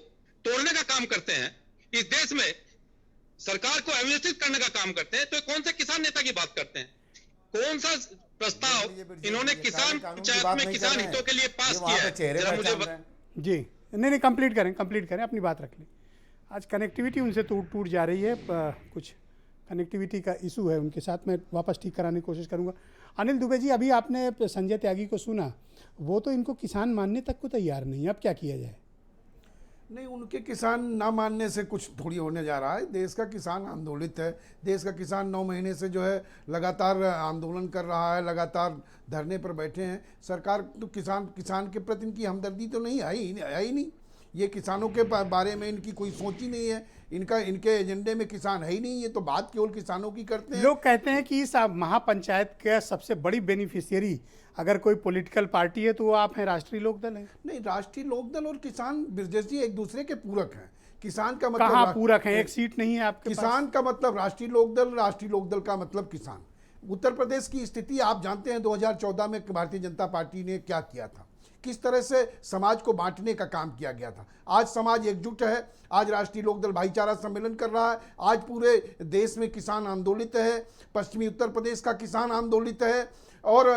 तोड़ने का काम करते हैं, इस देश में सरकार को अव्यवस्थित करने का काम करते हैं, तो कौन से किसान नेता की बात करते हैं? कौन सा प्रस्ताव इन्होंने किसान पंचायत में किसान हितों के लिए पास किया है? जरा मुझे जी नहीं, कंप्लीट करें, अपनी बात रख लें। आज कनेक्टिविटी उनसे टूट जा रही है, कुछ कनेक्टिविटी का इशू है उनके साथ, मैं वापस ठीक कराने की कोशिश करूंगा। अनिल दुबे जी, अभी आपने संजय त्यागी को सुना, वो तो इनको किसान मानने तक को तैयार नहीं है। अब क्या किया जाए? नहीं, उनके किसान ना मानने से कुछ थोड़ी होने जा रहा है। देश का किसान आंदोलित है। देश का किसान 9 महीने से जो है लगातार आंदोलन कर रहा है, लगातार धरने पर बैठे हैं। सरकार तो किसान के प्रति इनकी हमदर्दी तो नहीं आई नहीं। ये किसानों के बारे में इनकी कोई सोच ही नहीं है। इनके एजेंडे में किसान है ही नहीं। ये तो बात केवल किसानों की करते हैं। लोग कहते हैं कि इस महापंचायत का सबसे बड़ी बेनिफिशियरी अगर कोई पॉलिटिकल पार्टी है तो वो आप हैं, राष्ट्रीय लोकदल है। नहीं, राष्ट्रीय लोकदल और किसान ब्रिजेश जी एक दूसरे के पूरक हैं। किसान का मतलब कहाँ पूरक है? एक सीट नहीं है आपके किसान का मतलब राष्ट्रीय लोकदल का मतलब किसान। उत्तर प्रदेश की स्थिति आप जानते हैं, 2014 में भारतीय जनता पार्टी ने क्या किया था, किस तरह से समाज को बांटने का काम किया गया था। आज समाज एकजुट है। आज राष्ट्रीय लोकदल भाईचारा सम्मेलन कर रहा है। आज पूरे देश में किसान आंदोलित है। पश्चिमी उत्तर प्रदेश का किसान आंदोलित है और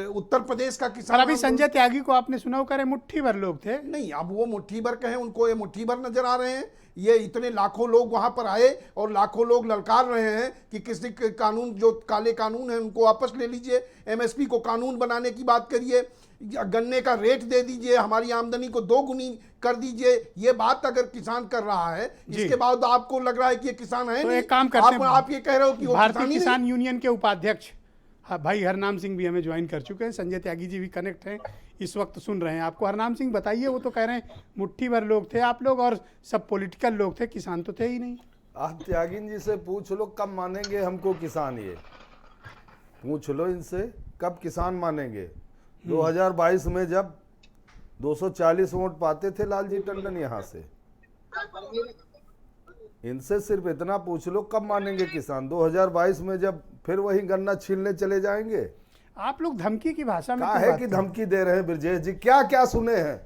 उत्तर प्रदेश का किसान। अभी संजय त्यागी को आपने सुना, वो कह रहे मुट्ठी भर लोग थे। नहीं, अब वो मुट्ठी भर कहें, उनको ये मुट्ठी भर नजर आ रहे हैं। ये इतने लाखों लोग वहां पर आए और लाखों लोग ललकार रहे हैं कि किसी कानून, जो काले कानून है उनको वापस ले लीजिए, एमएसपी को कानून बनाने की बात करिए। गन्ने का रेट दे दीजिए, हमारी आमदनी को 2 गुनी कर दीजिए, ये बात अगर किसान कर रहा है, इसके बाद आपको लग रहा है कि ये किसान है तो नहीं। एक काम करते हैं, आप ये कह रहे हो कि वो भारतीय किसान ही किसान यूनियन के उपाध्यक्ष भाई हरनाम सिंह भी हमें ज्वाइन कर चुके हैं, संजय त्यागी जी भी कनेक्ट हैं, इस वक्त सुन रहे हैं आपको। हरनाम सिंह बताइए, वो तो कह रहे हैं मुट्ठी भर लोग थे आप लोग और सब पॉलिटिकल लोग थे, किसान तो थे ही नहीं। आप त्यागिन जी से पूछ लो कब मानेंगे हमको किसान, ये पूछ लो इनसे कब किसान मानेंगे। 2022 में जब 240 वोट पाते थे लालजी टंडन यहाँ से, इनसे सिर्फ इतना पूछ लो कब मानेंगे किसान। 2022 में जब फिर वही गन्ना छीलने चले जाएंगे। आप लोग धमकी की भाषा में क्या क्यों है बात कि कर रहे हैं? धमकी दे रहे हैं ब्रजेश जी? क्या क्या सुने हैं,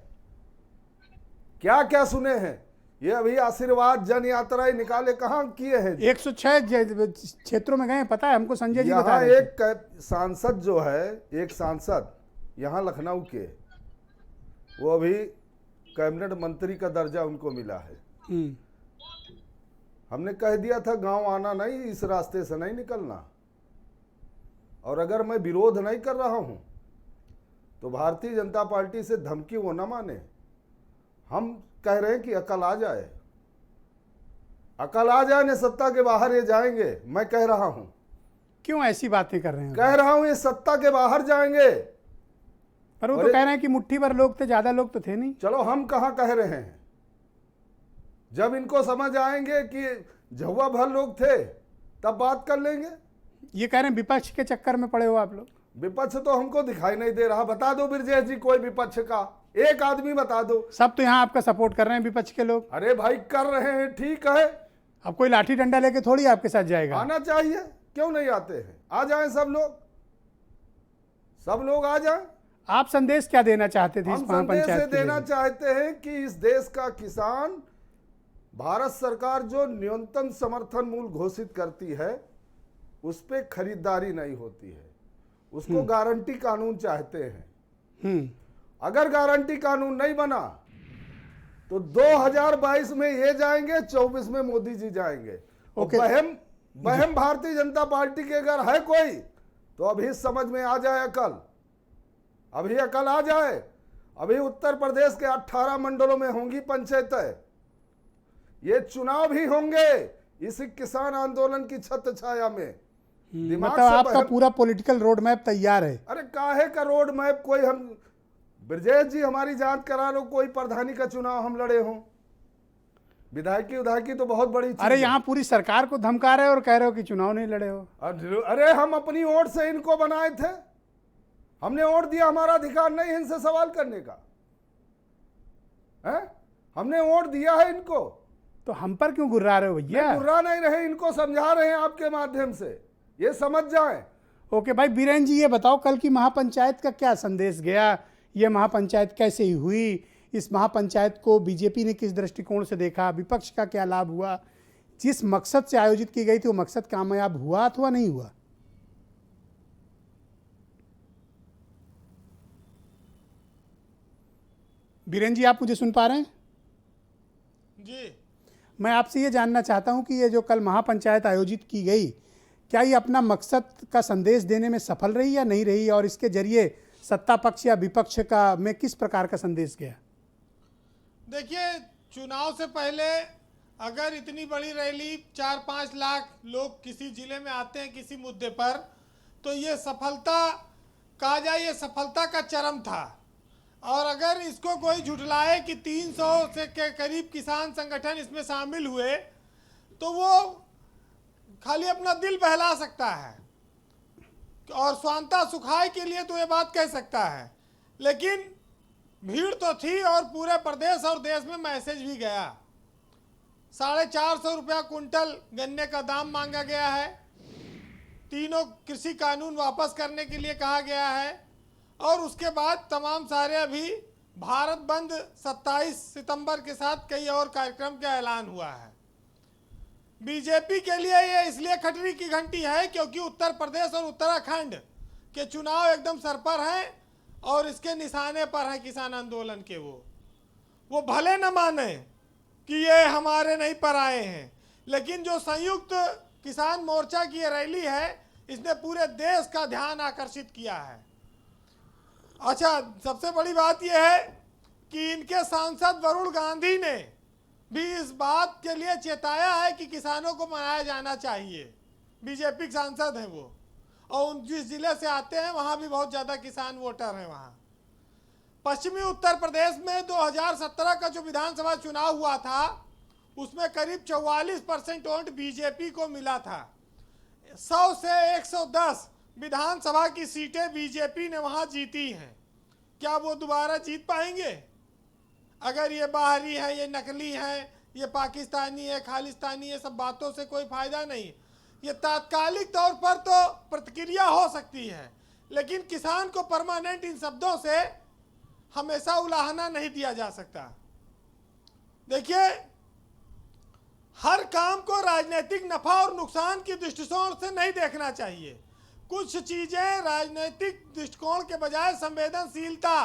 क्या क्या सुने हैं? ये अभी आशीर्वाद जन यात्रा निकाले कहाँ किए हैं? 106 क्षेत्रों में गए, पता है हमको, संजय जी बता यहाँ रहे थे। एक सांसद जो है, एक सांसद यहाँ लखनऊ के, वो अभी कैबिनेट मंत्री का दर्जा उनको मिला है। हमने कह दिया था गांव आना नहीं, इस रास्ते से नहीं निकलना। और अगर मैं विरोध नहीं कर रहा हूं तो भारतीय जनता पार्टी से धमकी वो ना माने। हम कह रहे हैं कि अकल आ जाए, अकल आ जाए ने सत्ता के बाहर ये जाएंगे। मैं कह रहा हूं, क्यों ऐसी बातें कर रहे हैं? कह रहा हूं ये सत्ता के बाहर जाएंगे। पर वो तो कह रहे हैं कि मुट्ठी भर लोग थे, ज्यादा लोग तो थे नहीं। चलो हम कहाँ कह रहे हैं, जब इनको समझ आएंगे कि झुआ भर लोग थे तब बात कर लेंगे। ये कह रहे हैं विपक्ष के चक्कर में पड़े हो आप लोग। विपक्ष तो हमको दिखाई नहीं दे रहा। बता दो ब्रजेश जी कोई विपक्ष का एक आदमी बता दो। सब तो यहाँ आपका सपोर्ट कर रहे हैं विपक्ष के लोग। अरे भाई कर रहे हैं, ठीक है। अब कोई लाठी डंडा लेके थोड़ी आपके साथ जाएगा। आना चाहिए, क्यों नहीं आते हैं? आ जाएं सब लोग, सब लोग आ जाएं। आप संदेश क्या देना चाहते थे? हम संदेश से देना चाहते हैं कि इस देश का किसान, भारत सरकार जो न्यूनतम समर्थन मूल्य घोषित करती है उस पे खरीदारी नहीं होती है, उसको गारंटी कानून चाहते हैं। अगर गारंटी कानून नहीं बना तो 2022 में ये जाएंगे, 24 में मोदी जी जाएंगे। ओके। बहम भारतीय जनता पार्टी के अगर है कोई तो अभी समझ में आ जाए अकल, अभी अकल आ जाए। अभी उत्तर प्रदेश के 18 मंडलों में होंगी पंचायतें, ये चुनाव भी होंगे इसी किसान आंदोलन की छत्र छाया में। मतलब आपका पूरा पॉलिटिकल रोड मैप तैयार है? अरे काहे का रोड मैप? कोई हम ब्रजेश जी हमारी जांच करा लो, कोई प्रधानी का चुनाव हम लड़े हों? विधायकी तो बहुत बड़ी चीज। अरे यहाँ पूरी सरकार को धमका रहे हो और कह रहे हो कि चुनाव नहीं लड़े हो। अरे हम अपनी वोट से इनको बनाए थे, हमने वोट दिया, हमारा अधिकार नहीं है इनसे सवाल करने का है? हमने वोट दिया है इनको, तो हम पर क्यों गुर्रा रहे हो भैया? गुर्रा नहीं रहे, इनको समझा रहे हैं आपके माध्यम से, ये समझ जाएं। ओके भाई बीरेन जी, ये बताओ कल की महापंचायत का क्या संदेश गया? ये महापंचायत कैसे हुई? इस महापंचायत को बीजेपी ने किस दृष्टिकोण से देखा? विपक्ष का क्या लाभ हुआ? जिस मकसद से आयोजित की गई थी वो मकसद कामयाब हुआ अथवा नहीं हुआ? बीरेन जी, आप मुझे सुन पा रहे हैं? जी। मैं आपसे ये जानना चाहता हूं कि ये जो कल महापंचायत आयोजित की गई, क्या ये अपना मकसद का संदेश देने में सफल रही या नहीं रही, और इसके जरिए सत्ता पक्ष या विपक्ष का में किस प्रकार का संदेश गया? देखिए, चुनाव से पहले अगर इतनी बड़ी रैली 4-5 लाख लोग किसी जिले में आते हैं किसी मुद्दे पर, तो ये सफलता कहा जाए, ये सफलता का चरम था। और अगर इसको कोई झुठलाए कि 300 से के करीब किसान संगठन इसमें शामिल हुए, तो वो खाली अपना दिल बहला सकता है और स्वांता सुखाय के लिए तो ये बात कह सकता है, लेकिन भीड़ तो थी और पूरे प्रदेश और देश में मैसेज भी गया। 450 रुपया कुंटल गन्ने का दाम मांगा गया है, तीनों कृषि कानून वापस करने के लिए कहा गया है, और उसके बाद तमाम सारे अभी भारत बंद 27 सितंबर के साथ कई और कार्यक्रम का ऐलान हुआ है। बीजेपी के लिए ये इसलिए खटरी की घंटी है क्योंकि उत्तर प्रदेश और उत्तराखंड के चुनाव एकदम सर पर हैं और इसके निशाने पर है किसान आंदोलन के। वो भले न माने कि ये हमारे नहीं पर आए हैं, लेकिन जो संयुक्त किसान मोर्चा की ये रैली है, इसने पूरे देश का ध्यान आकर्षित किया है। अच्छा, सबसे बड़ी बात यह है कि इनके सांसद वरुण गांधी ने भी इस बात के लिए चेताया है कि किसानों को मनाया जाना चाहिए। बीजेपी के सांसद हैं वो, और जिस जिले से आते हैं वहाँ भी बहुत ज़्यादा किसान वोटर हैं। वहाँ पश्चिमी उत्तर प्रदेश में 2017 का जो विधानसभा चुनाव हुआ था उसमें करीब 44% वोट बीजेपी को मिला था। 100 से 110 विधानसभा की सीटें बीजेपी ने वहाँ जीती हैं। क्या वो दोबारा जीत पाएंगे? अगर ये बाहरी है, ये नकली है, ये पाकिस्तानी है, खालिस्तानी, ये सब बातों से कोई फायदा नहीं। ये तात्कालिक तौर पर तो प्रतिक्रिया हो सकती है, लेकिन किसान को परमानेंट इन शब्दों से हमेशा उलाहना नहीं दिया जा सकता। देखिए, हर काम को राजनीतिक नफा और नुकसान की दृष्टिकोण से नहीं देखना चाहिए। कुछ चीजें राजनीतिक दृष्टिकोण के बजाय संवेदनशीलता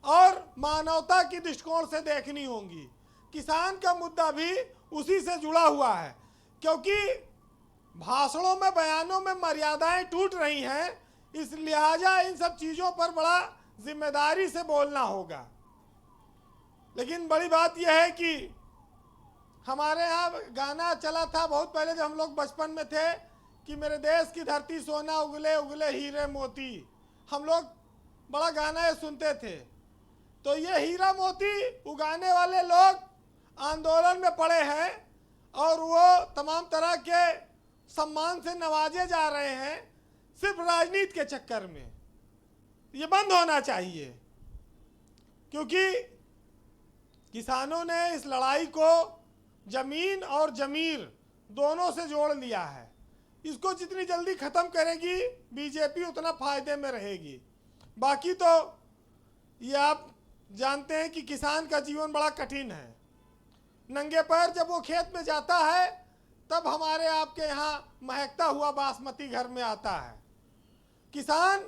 और मानवता की दृष्टिकोण से देखनी होंगी। किसान का मुद्दा भी उसी से जुड़ा हुआ है, क्योंकि भाषणों में, बयानों में मर्यादाएं टूट रही हैं। इस लिहाजा इन सब चीज़ों पर बड़ा जिम्मेदारी से बोलना होगा। लेकिन बड़ी बात यह है कि हमारे यहाँ गाना चला था बहुत पहले, जब हम लोग बचपन में थे, कि मेरे देश की धरती सोना उगले उगले हीरे मोती। हम लोग बड़ा गाना ये सुनते थे। तो ये हीरा मोती उगाने वाले लोग आंदोलन में पड़े हैं और वो तमाम तरह के सम्मान से नवाजे जा रहे हैं सिर्फ राजनीति के चक्कर में। ये बंद होना चाहिए, क्योंकि किसानों ने इस लड़ाई को जमीन और जमीर दोनों से जोड़ लिया है। इसको जितनी जल्दी ख़त्म करेगी बीजेपी उतना फायदे में रहेगी। बाकी तो ये आप जानते हैं कि किसान का जीवन बड़ा कठिन है। नंगे पैर जब वो खेत में जाता है तब हमारे आपके यहाँ महकता हुआ बासमती घर में आता है। किसान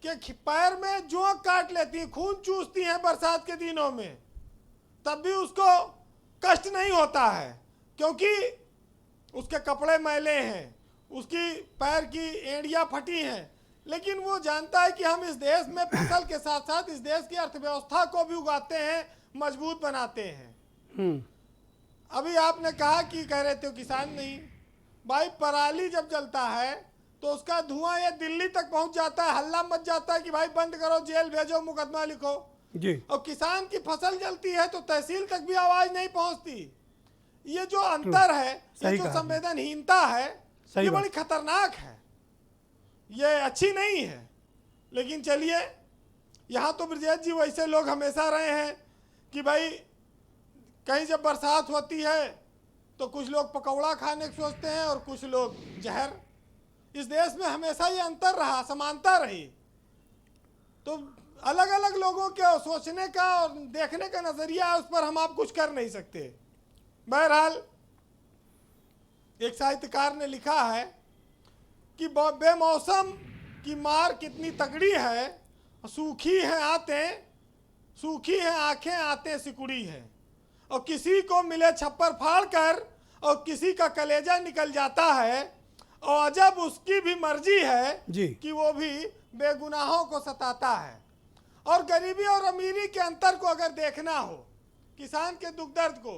के पैर में जोंक काट लेती है, खून चूसती हैं बरसात के दिनों में, तब भी उसको कष्ट नहीं होता है, क्योंकि उसके कपड़े मैले हैं, उसकी पैर की एड़ियाँ फटी हैं। लेकिन वो जानता है कि हम इस देश में फसल के साथ साथ इस देश की अर्थव्यवस्था को भी उगाते हैं, मजबूत बनाते हैं। अभी आपने कहा कि कह रहे थे किसान नहीं, भाई पराली जब जलता है तो उसका धुआं ये दिल्ली तक पहुंच जाता है, हल्ला मच जाता है कि भाई बंद करो, जेल भेजो, मुकदमा लिखो जी। और किसान की फसल जलती है तो तहसील तक भी आवाज नहीं पहुंचती। ये जो अंतर है, ये जो संवेदनहीनता है, ये बड़ी खतरनाक है, ये अच्छी नहीं है। लेकिन चलिए, यहाँ तो ब्रजेश जी वैसे लोग हमेशा रहे हैं कि भाई कहीं जब बरसात होती है तो कुछ लोग पकौड़ा खाने को सोचते हैं और कुछ लोग जहर। इस देश में हमेशा ये अंतर रहा, समानता रही। तो अलग अलग लोगों के सोचने का और देखने का नजरिया है, उस पर हम आप कुछ कर नहीं सकते। बहरहाल एक साहित्यकार ने लिखा है कि बेमौसम की मार कितनी तगड़ी है, सूखी है आंखें, सूखी है आंखें, आते सिकुड़ी है, और किसी को मिले छप्पर फाड़ कर और किसी का कलेजा निकल जाता है, और जब उसकी भी मर्जी है कि वो भी बेगुनाहों को सताता है। और गरीबी और अमीरी के अंतर को अगर देखना हो, किसान के दुख दर्द को,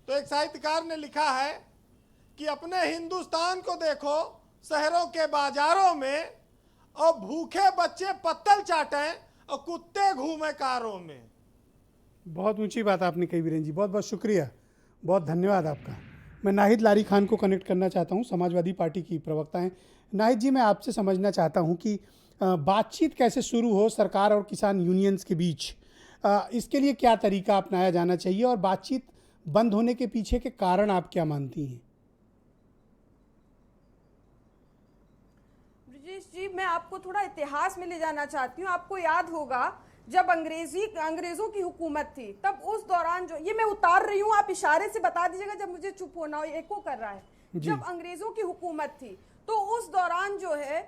तो एक साहित्यकार ने लिखा है कि अपने हिंदुस्तान को देखो शहरों के बाजारों में, और भूखे बच्चे पत्तल चाटें और कुत्ते घूमे कारों में। बहुत ऊंची बात आपने कही वीरेंद्र जी, बहुत बहुत शुक्रिया, बहुत धन्यवाद आपका। मैं नाहिद लारी खान को कनेक्ट करना चाहता हूं, समाजवादी पार्टी की प्रवक्ता हैं। नाहिद जी, मैं आपसे समझना चाहता हूं कि बातचीत कैसे शुरू हो सरकार और किसान यूनियंस के बीच, इसके लिए क्या तरीका अपनाया जाना चाहिए, और बातचीत बंद होने के पीछे के कारण आप क्या मानती हैं? ब्रजेश जी, मैं आपको थोड़ा इतिहास में ले जाना चाहती हूँ। आपको याद होगा जब अंग्रेजों की हुकूमत थी, तब उस दौरान जो, ये मैं उतार रही हूँ, आप इशारे से बता दीजिएगा जब मुझे चुप होना हो, एको कर रहा है। जब अंग्रेजों की हुकूमत थी तो उस दौरान जो है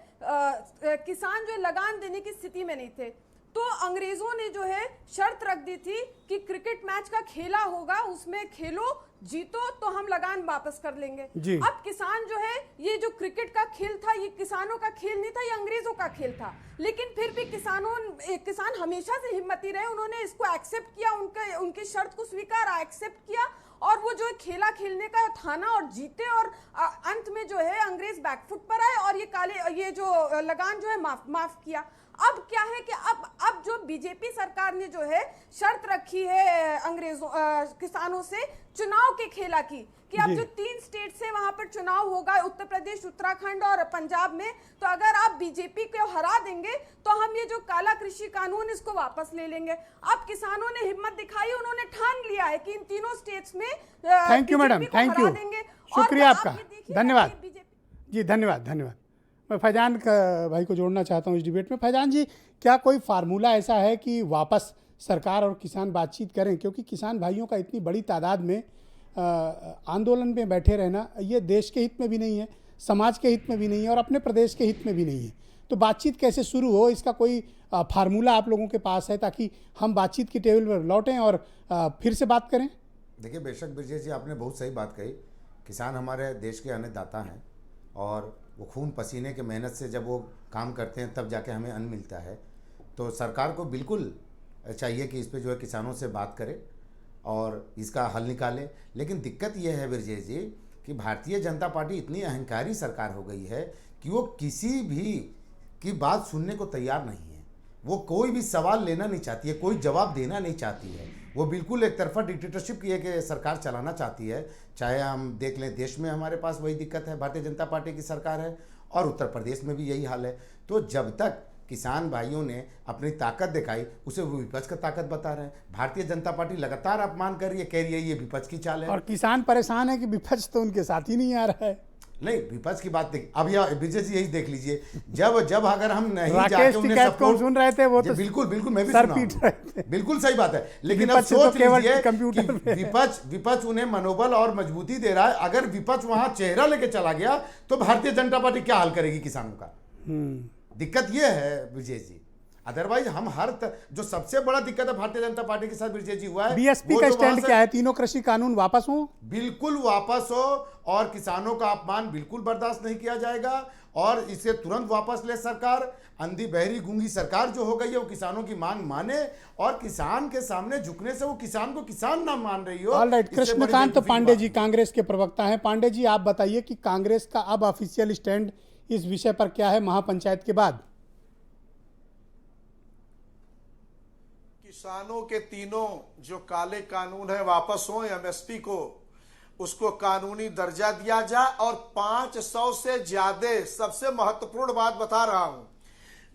किसान जो लगान देने की स्थिति में नहीं थे। तो अंग्रेजों ने जो है शर्त रख दी थी कि क्रिकेट मैच का खेला होगा, उसमें खेलो, जीतो तो हम लगान वापस कर लेंगे। अब किसान जो है, ये जो क्रिकेट का खेल था ये किसानों का खेल नहीं था, ये अंग्रेजों का खेल था। लेकिन फिर भी किसान हमेशा से हिम्मती रहे, उन्होंने इसको एक्सेप्ट किया, उनकी शर्त को स्वीकारा, एक्सेप्ट किया और वो जो खेला खेलने का ठाना और जीते और अंत में जो है अंग्रेज बैकफुट पर आए और ये जो लगान जो है माफ किया। अब क्या है कि अब जो बीजेपी सरकार ने जो है शर्त रखी है किसानों से चुनाव के खेला की, कि अब जो 3 स्टेट से वहां पर चुनाव होगा, उत्तर प्रदेश, उत्तराखंड और पंजाब में, तो अगर आप बीजेपी को हरा देंगे तो हम ये जो काला कृषि कानून इसको वापस ले लेंगे। अब किसानों ने हिम्मत दिखाई, उन्होंने ठान लिया है कि इन तीनों स्टेट्स में thank you madam, thank you, शुक्रिया आपका, धन्यवाद जी, धन्यवाद। मैं फैजान भाई को जोड़ना चाहता हूँ इस डिबेट में। फैजान जी, क्या कोई फार्मूला ऐसा है कि वापस सरकार और किसान बातचीत करें, क्योंकि किसान भाइयों का इतनी बड़ी तादाद में आंदोलन में बैठे रहना ये देश के हित में भी नहीं है, समाज के हित में भी नहीं है और अपने प्रदेश के हित में भी नहीं है। तो बातचीत कैसे शुरू हो, इसका कोई फार्मूला आप लोगों के पास है ताकि हम बातचीत की टेबल पर लौटें और फिर से बात करें? देखिए, बेशक ब्रजेश जी, आपने बहुत सही बात कही। किसान हमारे देश के अन्नदाता हैं और वो खून पसीने के मेहनत से जब वो काम करते हैं तब जाके हमें अन्न मिलता है। तो सरकार को बिल्कुल चाहिए कि इस पे जो है किसानों से बात करे और इसका हल निकाले। लेकिन दिक्कत ये है ब्रजेश जी कि भारतीय जनता पार्टी इतनी अहंकारी सरकार हो गई है कि वो किसी भी की बात सुनने को तैयार नहीं है। वो कोई भी सवाल लेना नहीं चाहती है, कोई जवाब देना नहीं चाहती है। वो बिल्कुल एक तरफा डिक्टेटरशिप की एक सरकार चलाना चाहती है। चाहे हम देख लें, देश में हमारे पास वही दिक्कत है, भारतीय जनता पार्टी की सरकार है और उत्तर प्रदेश में भी यही हाल है। तो जब तक किसान भाइयों ने अपनी ताकत दिखाई, उसे वो विपक्ष का ताकत बता रहे हैं। भारतीय जनता पार्टी लगातार अपमान कर रही है, कह रही है ये विपक्ष की चाल है। और किसान परेशान है कि विपक्ष तो उनके साथ ही नहीं आ रहा है। नहीं, विपक्ष की बात देख, अब विजय जी यही देख लीजिए, जब अगर हम नहीं जाके उन्हें सपोर्ट सुन रहे थे वो तो बिल्कुल मैं भी सर सुना पीट रहे थे। बिल्कुल सही बात है। लेकिन अब सोच लीजिए कि विपक्ष उन्हें मनोबल और मजबूती दे रहा है। अगर विपक्ष वहां चेहरा लेके चला गया तो भारतीय जनता पार्टी क्या हल करेगी किसानों का? दिक्कत ये है विजय जी। अदरवाइज हम जो सबसे बड़ा दिक्कत है भारतीय जनता पार्टी के साथ विजय जी हुआ है, बीएसपी का स्टैंड क्या है? तीनों कृषि कानून वापस हो, बिल्कुल वापस हो और किसानों का अपमान बिल्कुल बर्दाश्त नहीं किया जाएगा और इसे तुरंत वापस ले सरकार। अंधी बहरी गूंगी सरकार जो हो गई है वो किसानों की मांग माने और किसान के सामने झुकने से वो किसान को किसान ना मान रही हो। ऑलराइट, कृष्णकांत पांडे जी कांग्रेस के प्रवक्ता हैं। पांडे जी, आप बताइए कि कांग्रेस का अब ऑफिशियल स्टैंड इस विषय पर क्या है महापंचायत के बाद? किसानों के तीनों जो काले कानून है वापस हो, एमएसपी को उसको कानूनी दर्जा दिया जाए और 500 से ज्यादा, सबसे महत्वपूर्ण बात बता रहा हूं,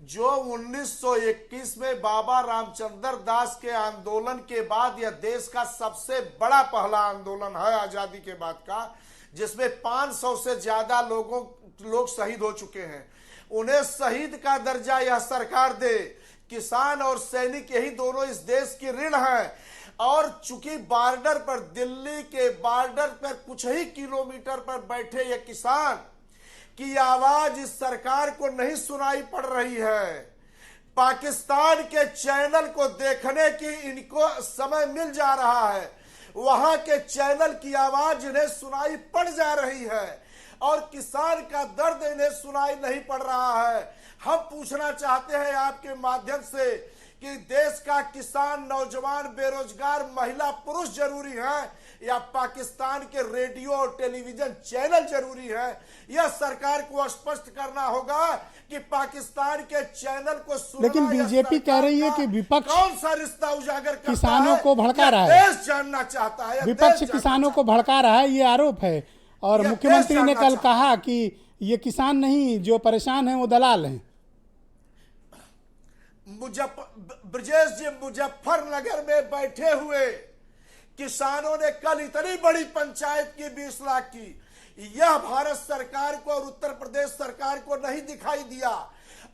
जो 1921 में बाबा रामचंद्र दास के आंदोलन के बाद यह देश का सबसे बड़ा पहला आंदोलन है आजादी के बाद का, जिसमें 500 से ज्यादा लोग शहीद हो चुके हैं। उन्हें शहीद का दर्जा यह सरकार दे। किसान और सैनिक यही दोनों इस देश की ऋण है और चूंकि बॉर्डर पर, दिल्ली के बॉर्डर पर कुछ ही किलोमीटर पर बैठे ये किसान की आवाज इस सरकार को नहीं सुनाई पड़ रही है। पाकिस्तान के चैनल को देखने की इनको समय मिल जा रहा है, वहां के चैनल की आवाज इन्हें सुनाई पड़ जा रही है और किसान का दर्द इन्हें सुनाई नहीं पड़ रहा है। हम पूछना चाहते हैं आपके माध्यम से कि देश का किसान, नौजवान, बेरोजगार, महिला, पुरुष जरूरी है या पाकिस्तान के रेडियो और टेलीविजन चैनल जरूरी है? यह सरकार को स्पष्ट करना होगा कि पाकिस्तान के चैनल को सुनना। लेकिन बीजेपी कह रही है कि विपक्ष कौन सा रिश्ता उजागर करता किसानों है? को भड़का रहा है, देश जानना चाहता है, विपक्ष किसानों को भड़का रहा है, ये आरोप है। और मुख्यमंत्री ने कल कहा कि ये किसान नहीं, जो परेशान हैं वो दलाल हैं। ब्रजेश जी, मुजफ्फरनगर में बैठे हुए किसानों ने कल इतनी बड़ी पंचायत की 20 लाख की, यह भारत सरकार को और उत्तर प्रदेश सरकार को नहीं दिखाई दिया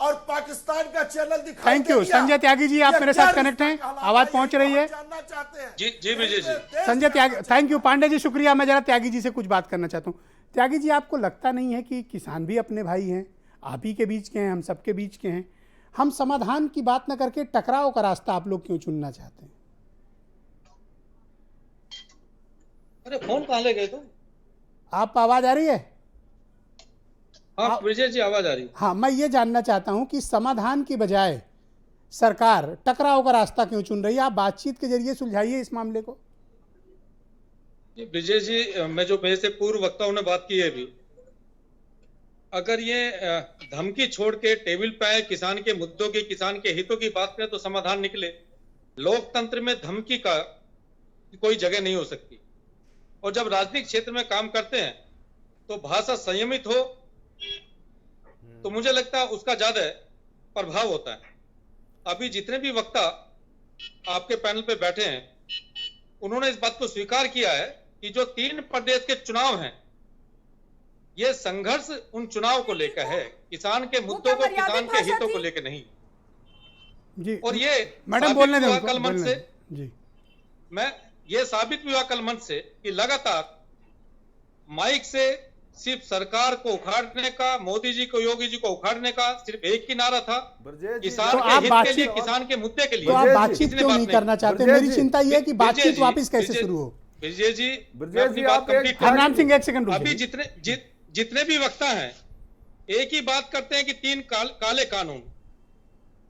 और पाकिस्तान का चैनल दिखाई। Thank you. संजय त्यागी जी, आप मेरे साथ कनेक्ट हैं, आवाज पहुंच रही है? जानना चाहते हैं जी विजय जी। संजय त्यागी, थैंक यू। पांडे जी शुक्रिया। मैं जरा त्यागी जी से कुछ बात करना चाहता हूँ। त्यागी जी, आपको लगता नहीं है कि किसान भी अपने भाई हैं, आप ही के बीच के हैं, हम सबके बीच के हैं, हम समाधान की बात न करके टकराव का रास्ता आप लोग क्यों चुनना चाहते हैं? अरे फोन कहाँ ले गए तुम? आप आवाज आ रही है? हाँ विजय जी आवाज आ रही है। हाँ, मैं ये जानना चाहता हूं कि समाधान की बजाय सरकार टकराव का रास्ता क्यों चुन रही है? आप बातचीत के जरिए सुलझाइए इस मामले को। विजय जी, मैं जो मेरे से पूर्व वक्ताओं ने बात की है अभी, अगर ये धमकी छोड़ के टेबल पे आए, किसान के मुद्दों की, किसान के हितों की बात करें तो समाधान निकले। लोकतंत्र में धमकी का कोई जगह नहीं हो सकती, और जब राजनीतिक क्षेत्र में काम करते हैं तो भाषा संयमित हो तो मुझे लगता है उसका ज्यादा प्रभाव होता है। अभी जितने भी वक्ता आपके पैनल पे बैठे हैं, उन्होंने इस बात को स्वीकार किया है कि जो 3 प्रदेश के चुनाव हैं, ये संघर्ष उन चुनाव को लेकर है, किसान के मुद्दों को, किसान के हितों को लेकर नहीं। जी, और ये मैडम बोलने दें कल मंच से जी, मैं ये साबित भी हुआ कल मंच से कि लगातार माइक से सिर्फ सरकार को उखाड़ने का, मोदी जी को, योगी जी को उखाड़ने का सिर्फ एक ही नारा था, किसान तो के आप हित के बातचीत- लिए, किसान के मुद्दे के लिए। तो आप बातचीत क्यों नहीं करना चाहते? मेरी चिंता यह है कि बातचीत वापस कैसे शुरू हो। विजय जी, मैं अपनी बात कंप्लीट हरनाम सिंह, एक सेकंड अभी जितने भी वक्ता हैं एक ही बात करते हैं कि 3 काले कानून।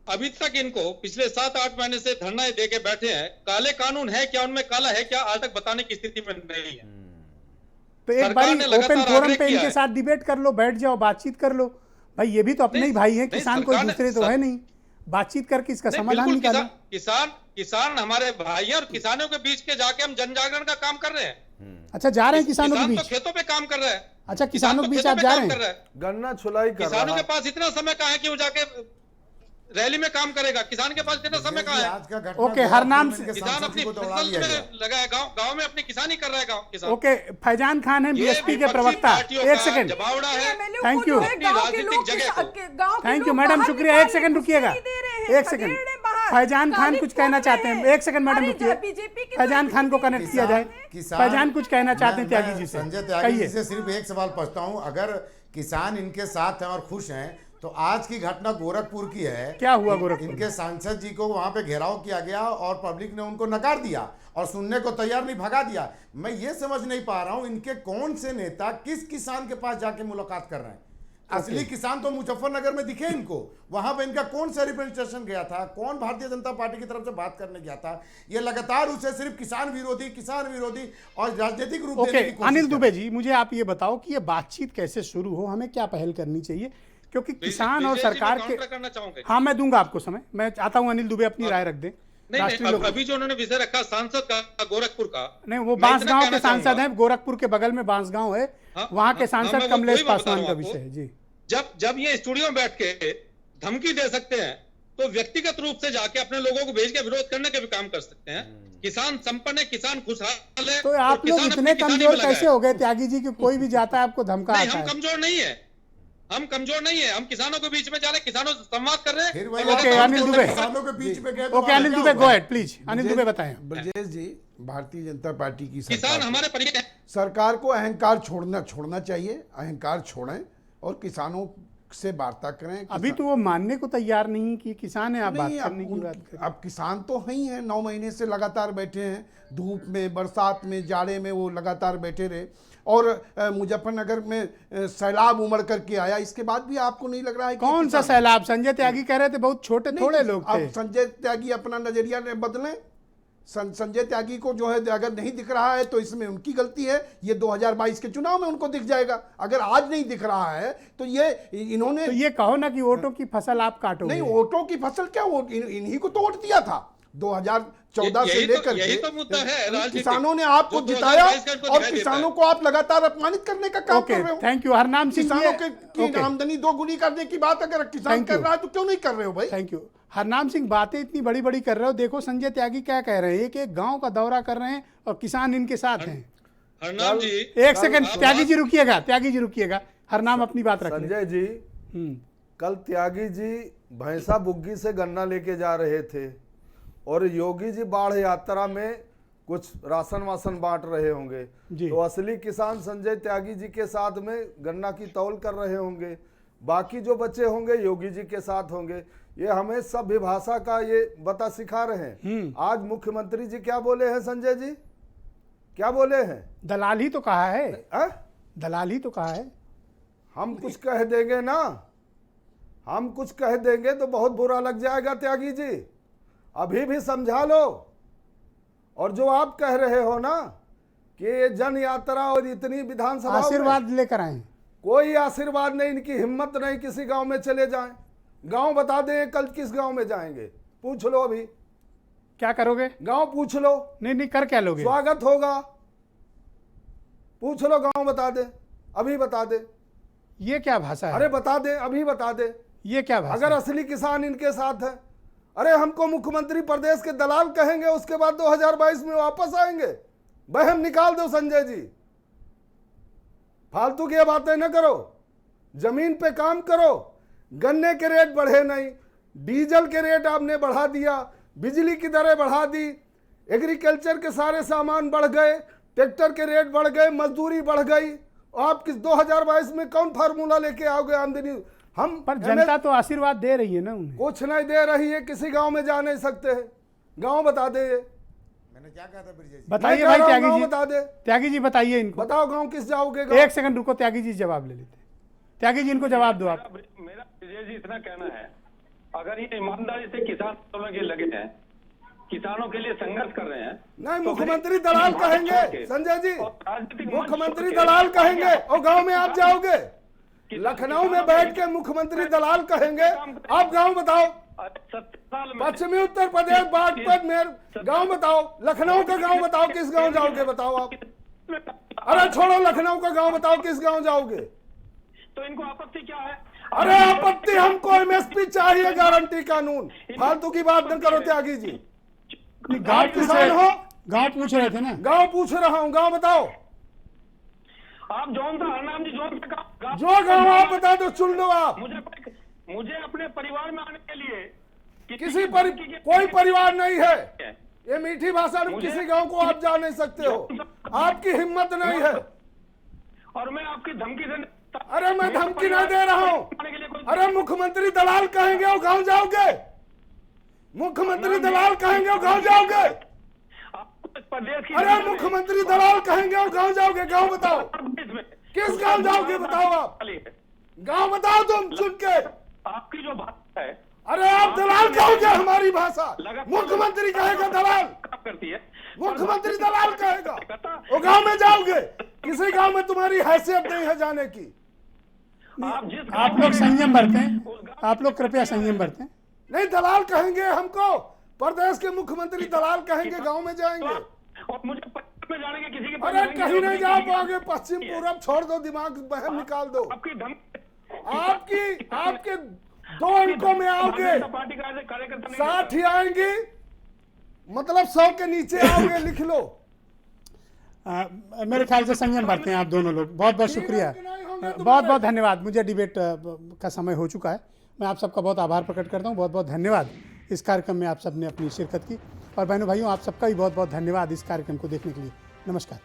अभी तक इनको पिछले 7-8 महीने से धरना दे के बैठे हैं। काले कानून है क्या, उनमें काला है क्या, आज तक बताने की स्थिति में नहीं है। तो एक बारी ओपन फोरम पे इनके साथ डिबेट कर लो, बैठ जाओ, बातचीत कर लो। भाई ये भी तो अपने ही भाई हैं, किसान कोई दूसरे तो है नहीं। बातचीत करके इसका समाधान निकालो। किसान हमारे भाई हैं, और किसानों के बीच के जाके हम जन जागरण का काम कर रहे हैं। अच्छा, जा रहे हैं किसानों के तो बीच? खेतों पे काम कर रहे हैं। अच्छा, किसानों के बीच आप जा रहे हैं? गन्ना छुलाई कर रहा है। किसानों के पास इतना समय कहाँ है कि वो जाके रैली में काम करेगा? किसान के पास इतना समय कहाँ है? ओके, हरनाम किसान अपनी फसल में लगा है, गांव में अपनी किसानी कर रहा है, गांव किसान। ओके, फैजान खान है बीएसपी के प्रवक्ता। एक second, thank you, thank you madam, शुक्रिया। एक सेकंड रुकिएगा, एक सेकंड। फैजान खान कुछ कहना चाहते हैं। एक सेकंड मैडम रुकिए, फैजान खान को कनेक्ट किया जाए। फैजान कुछ कहना चाहते हैं त्यागी जी से। संजय त्यागी जी से सिर्फ एक सवाल पूछता हूँ, अगर किसान इनके साथ हैं और खुश हैं, तो आज की घटना गोरखपुर की है। क्या हुआ गोरखपुर? इनके सांसद जी को वहां पे घेराव किया गया और पब्लिक ने उनको नकार दिया और सुनने को तैयार नहीं, भगा दिया। मैं ये समझ नहीं पा रहा हूं इनके कौन से नेता किस किसान के पास जाके मुलाकात कर रहे हैं। असली किसान तो मुजफ्फरनगर में दिखे इनको, वहां पे इनका कौन सा रिप्रेजेंटेशन गया था, कौन भारतीय जनता पार्टी की तरफ से बात करने गया था? ये लगातार उसे सिर्फ किसान विरोधी और राजनीतिक रूप देने की कोशिश। अनिल दुबे जी, मुझे आप ये बताओ कि ये बातचीत कैसे शुरू हो, हमें क्या पहल करनी चाहिए? क्योंकि किसान और सरकार के, करना चाहूंगा। हाँ मैं दूंगा आपको समय, मैं चाहता हूं अनिल दुबे अपनी राय रख दें। नहीं, अभी जो उन्होंने विषय रखा सांसद का गोरखपुर का, नहीं वो बांसगांव के सांसद हैं, गोरखपुर के बगल में बांसगांव है, वहां के सांसद कमलेश पासवान का विषय है जी। जब ये स्टूडियो में बैठ के धमकी दे सकते हैं तो व्यक्तिगत रूप से जाके अपने लोगों को भेज के विरोध करने के भी काम कर सकते हैं। किसान संपन्न है, किसान खुशहाल है। तो आप लोग इतने कमजोर कैसे हो गए त्यागी जी कि कोई भी जाता है आपको धमका आता है? हम कमजोर नहीं है, हम कमजोर नहीं है, हम किसानों के बीच में जा रहे हैं, किसानों से संवाद कर रहे हैं। ओके अनिल दुबे, किसानों के बीच में गए, okay Anil Dubey go ahead please. Anil Dubey बताएं। ब्रजेश जी, भारतीय जनता पार्टी की किसान हमारे परिवार है। सरकार को अहंकार छोड़ना चाहिए, अहंकार छोड़ें और किसानों से वार्ता करें। अभी तो वो मानने को तैयार नहीं कि किसान है, आप बात करने की बात करें। अब किसान तो है ही है, 9 महीने से लगातार बैठे हैं, धूप में, बरसात में, जाड़े में वो लगातार बैठे रहे। और मुजफ्फरनगर में सैलाब उमड़ करके आया, इसके बाद भी आपको नहीं लग रहा है? कौन सा सैलाब? संजय त्यागी कह रहे थे बहुत छोटे थोड़े लोग थे। अब संजय त्यागी अपना नजरिया बदलें। संजय त्यागी को जो है अगर नहीं दिख रहा है तो इसमें उनकी गलती है। ये 2022 के चुनाव में उनको दिख जाएगा। अगर आज नहीं दिख रहा है तो ये इन्होंने, तो ये कहो ना कि वोटों की फसल आप काटोगे। नहीं, वोटों की फसल क्या, वोट इन्हीं को तो वोट दिया था 2014 से लेकर यही तो मुद्दा है। किसानों ने आपको जिताया और किसानों को आप लगातार अपमानित करने का काम कर रहे हो। Thank you Harnam Singh. किसानों की आमदनी 2 गुनी करने की बात अगर किसान कर रहा है तो क्यों नहीं कर रहे हो भाई? Thank you Harnam Singh. बातें इतनी बड़ी बड़ी कर रहे हो, देखो संजय त्यागी क्या कह रहे हैं, एक गांव का दौरा कर रहे हैं और किसान इनके साथ हैं। हरनाम जी एक सेकंड, त्यागी जी रुकिएगा, त्यागी जी रुकिएगा, हरनाम अपनी बात रख। संजय जी, कल त्यागी जी भैंसा बुग्गी से गन्ना लेके जा रहे थे और योगी जी बाढ़ यात्रा में कुछ राशन वासन बांट रहे होंगे, तो असली किसान संजय त्यागी जी के साथ में गन्ना की तौल कर रहे होंगे, बाकी जो बच्चे होंगे योगी जी के साथ होंगे। ये हमें सभ्य भाषा का ये बता सिखा रहे हैं। आज मुख्यमंत्री जी क्या बोले हैं संजय जी, क्या बोले हैं? दलाल ही तो कहा है। दलाल ही तो कहा है। हम कुछ कह देंगे ना, हम कुछ कह देंगे तो बहुत बुरा लग जाएगा त्यागी जी, अभी भी समझा लो। और जो आप कह रहे हो ना कि ये जन यात्रा और इतनी विधानसभा आशीर्वाद लेकर आए, कोई आशीर्वाद नहीं, इनकी हिम्मत नहीं किसी गांव में चले जाएं। गांव बता दें कल किस गांव में जाएंगे, पूछ लो। अभी क्या करोगे? गांव पूछ लो। नहीं कर क्या लोगे? स्वागत होगा, पूछ लो, गांव बता दे, अभी बता दे। ये क्या भाषा है? अरे बता दे, अभी बता दे। ये क्या भाषा? अगर असली किसान इनके साथ है, अरे हमको मुख्यमंत्री प्रदेश के दलाल कहेंगे, उसके बाद 2022 में वापस आएंगे। बहम निकाल दो संजय जी, फालतू की बातें न करो, जमीन पे काम करो। गन्ने के रेट बढ़े नहीं, डीजल के रेट आपने बढ़ा दिया, बिजली की दरें बढ़ा दी, एग्रीकल्चर के सारे सामान बढ़ गए, ट्रैक्टर के रेट बढ़ गए, मजदूरी बढ़ गई। आप किस 2022 में कौन फार्मूला लेके आओगे आमदनी? हम पर जनता तो आशीर्वाद दे रही है ना उन्हें। कुछ नहीं दे रही है, किसी गांव में जा नहीं सकते हैं। गांव बता दे। मैंने क्या कहा था ब्रिजेश जी? बताइए भाई त्यागी जी, बता दे। त्यागी जी बताइए इनको, बताओ गांव किस जाओगे? एक सेकंड रुको, त्यागी जी जवाब ले लेते। त्यागी जी इनको जवाब दो आप। मेरा ब्रिजेश जी इतना कहना है, अगर ये ईमानदारी से किसान आंदोलन के लगे हैं, किसानों के लिए संघर्ष कर रहे हैं, नहीं मुख्यमंत्री दलाल कहेंगे संजय जी, मुख्यमंत्री दलाल कहेंगे और गांव में आप जाओगे। लखनऊ में बैठ के मुख्यमंत्री दलाल कहेंगे, आप गांव बताओ। पश्चिमी उत्तर प्रदेश बागपत में गांव बताओ, लखनऊ का गांव बताओ, किस गांव जाओगे बताओ आप। अरे छोड़ो लखनऊ का गांव बताओ, किस गांव जाओगे? तो इनको आपत्ति क्या है? अरे आपत्ति हमको एमएसपी चाहिए, गारंटी कानून। फालतू की बात न करो त्यागी जी। गांव किसान हो, गांव पूछ रहे थे ना? गांव पूछ रहा हूँ, गांव बताओ। आप जौन सा हरनाम जी जौन सा जो गांव आप बता दो, चुन लो आप। मुझे अपने परिवार में आने के लिए कोई परिवार नहीं है। ये मीठी भाषा में किसी गांव को आप जा नहीं सकते हो, आपकी हिम्मत नहीं है। और मैं आपकी धमकी से, अरे मैं धमकी नहीं दे रहा हूँ। अरे मुख्यमंत्री दलाल कहेंगे और गांव जाओगे? मुख्यमंत्री दलाल कहेंगे और गांव जाओगे? अरे मुख्यमंत्री दलाल कहेंगे और गांव जाओगे? गांव बताओ, किस गांव जाओगे बताओ आप। गांव बताओ तुम चुन के। आपकी जो भाषा है, अरे आप दलाल कहोगे, हमारी भाषा। मुख्यमंत्री कहेगा दलाल, करती है मुख्यमंत्री दलाल कहेगा और गांव में जाओगे? किसी गांव में तुम्हारी हैसियत नहीं है जाने की। आप लोग संयम बरतें, आप लोग कृपया संयम बरतें। नहीं दलाल कहेंगे हमको, प्रदेश के मुख्यमंत्री दलाल कहेंगे, गांव में जाएंगे। और मुझे पश्चिम में जाने के किसी के अरे कहीं नहीं जा पाओगे, पश्चिम पूरब छोड़ दो, दिमाग बहम निकाल दो। आपके 2 अंकों में आओगे, 60 ही आएंगी, मतलब 100 के नीचे आओगे, लिख लो। मेरे ख्याल से संयम बरते हैं आप दोनों लोग। बहुत बहुत शुक्रिया, बहुत बहुत धन्यवाद। मुझे डिबेट का समय हो चुका है। मैं आप सबका बहुत आभार प्रकट करता हूं। बहुत बहुत धन्यवाद इस कार्यक्रम में आप सब ने अपनी शिरकत की। और बहनों भाइयों, आप सबका भी बहुत बहुत धन्यवाद इस कार्यक्रम को देखने के लिए। नमस्कार।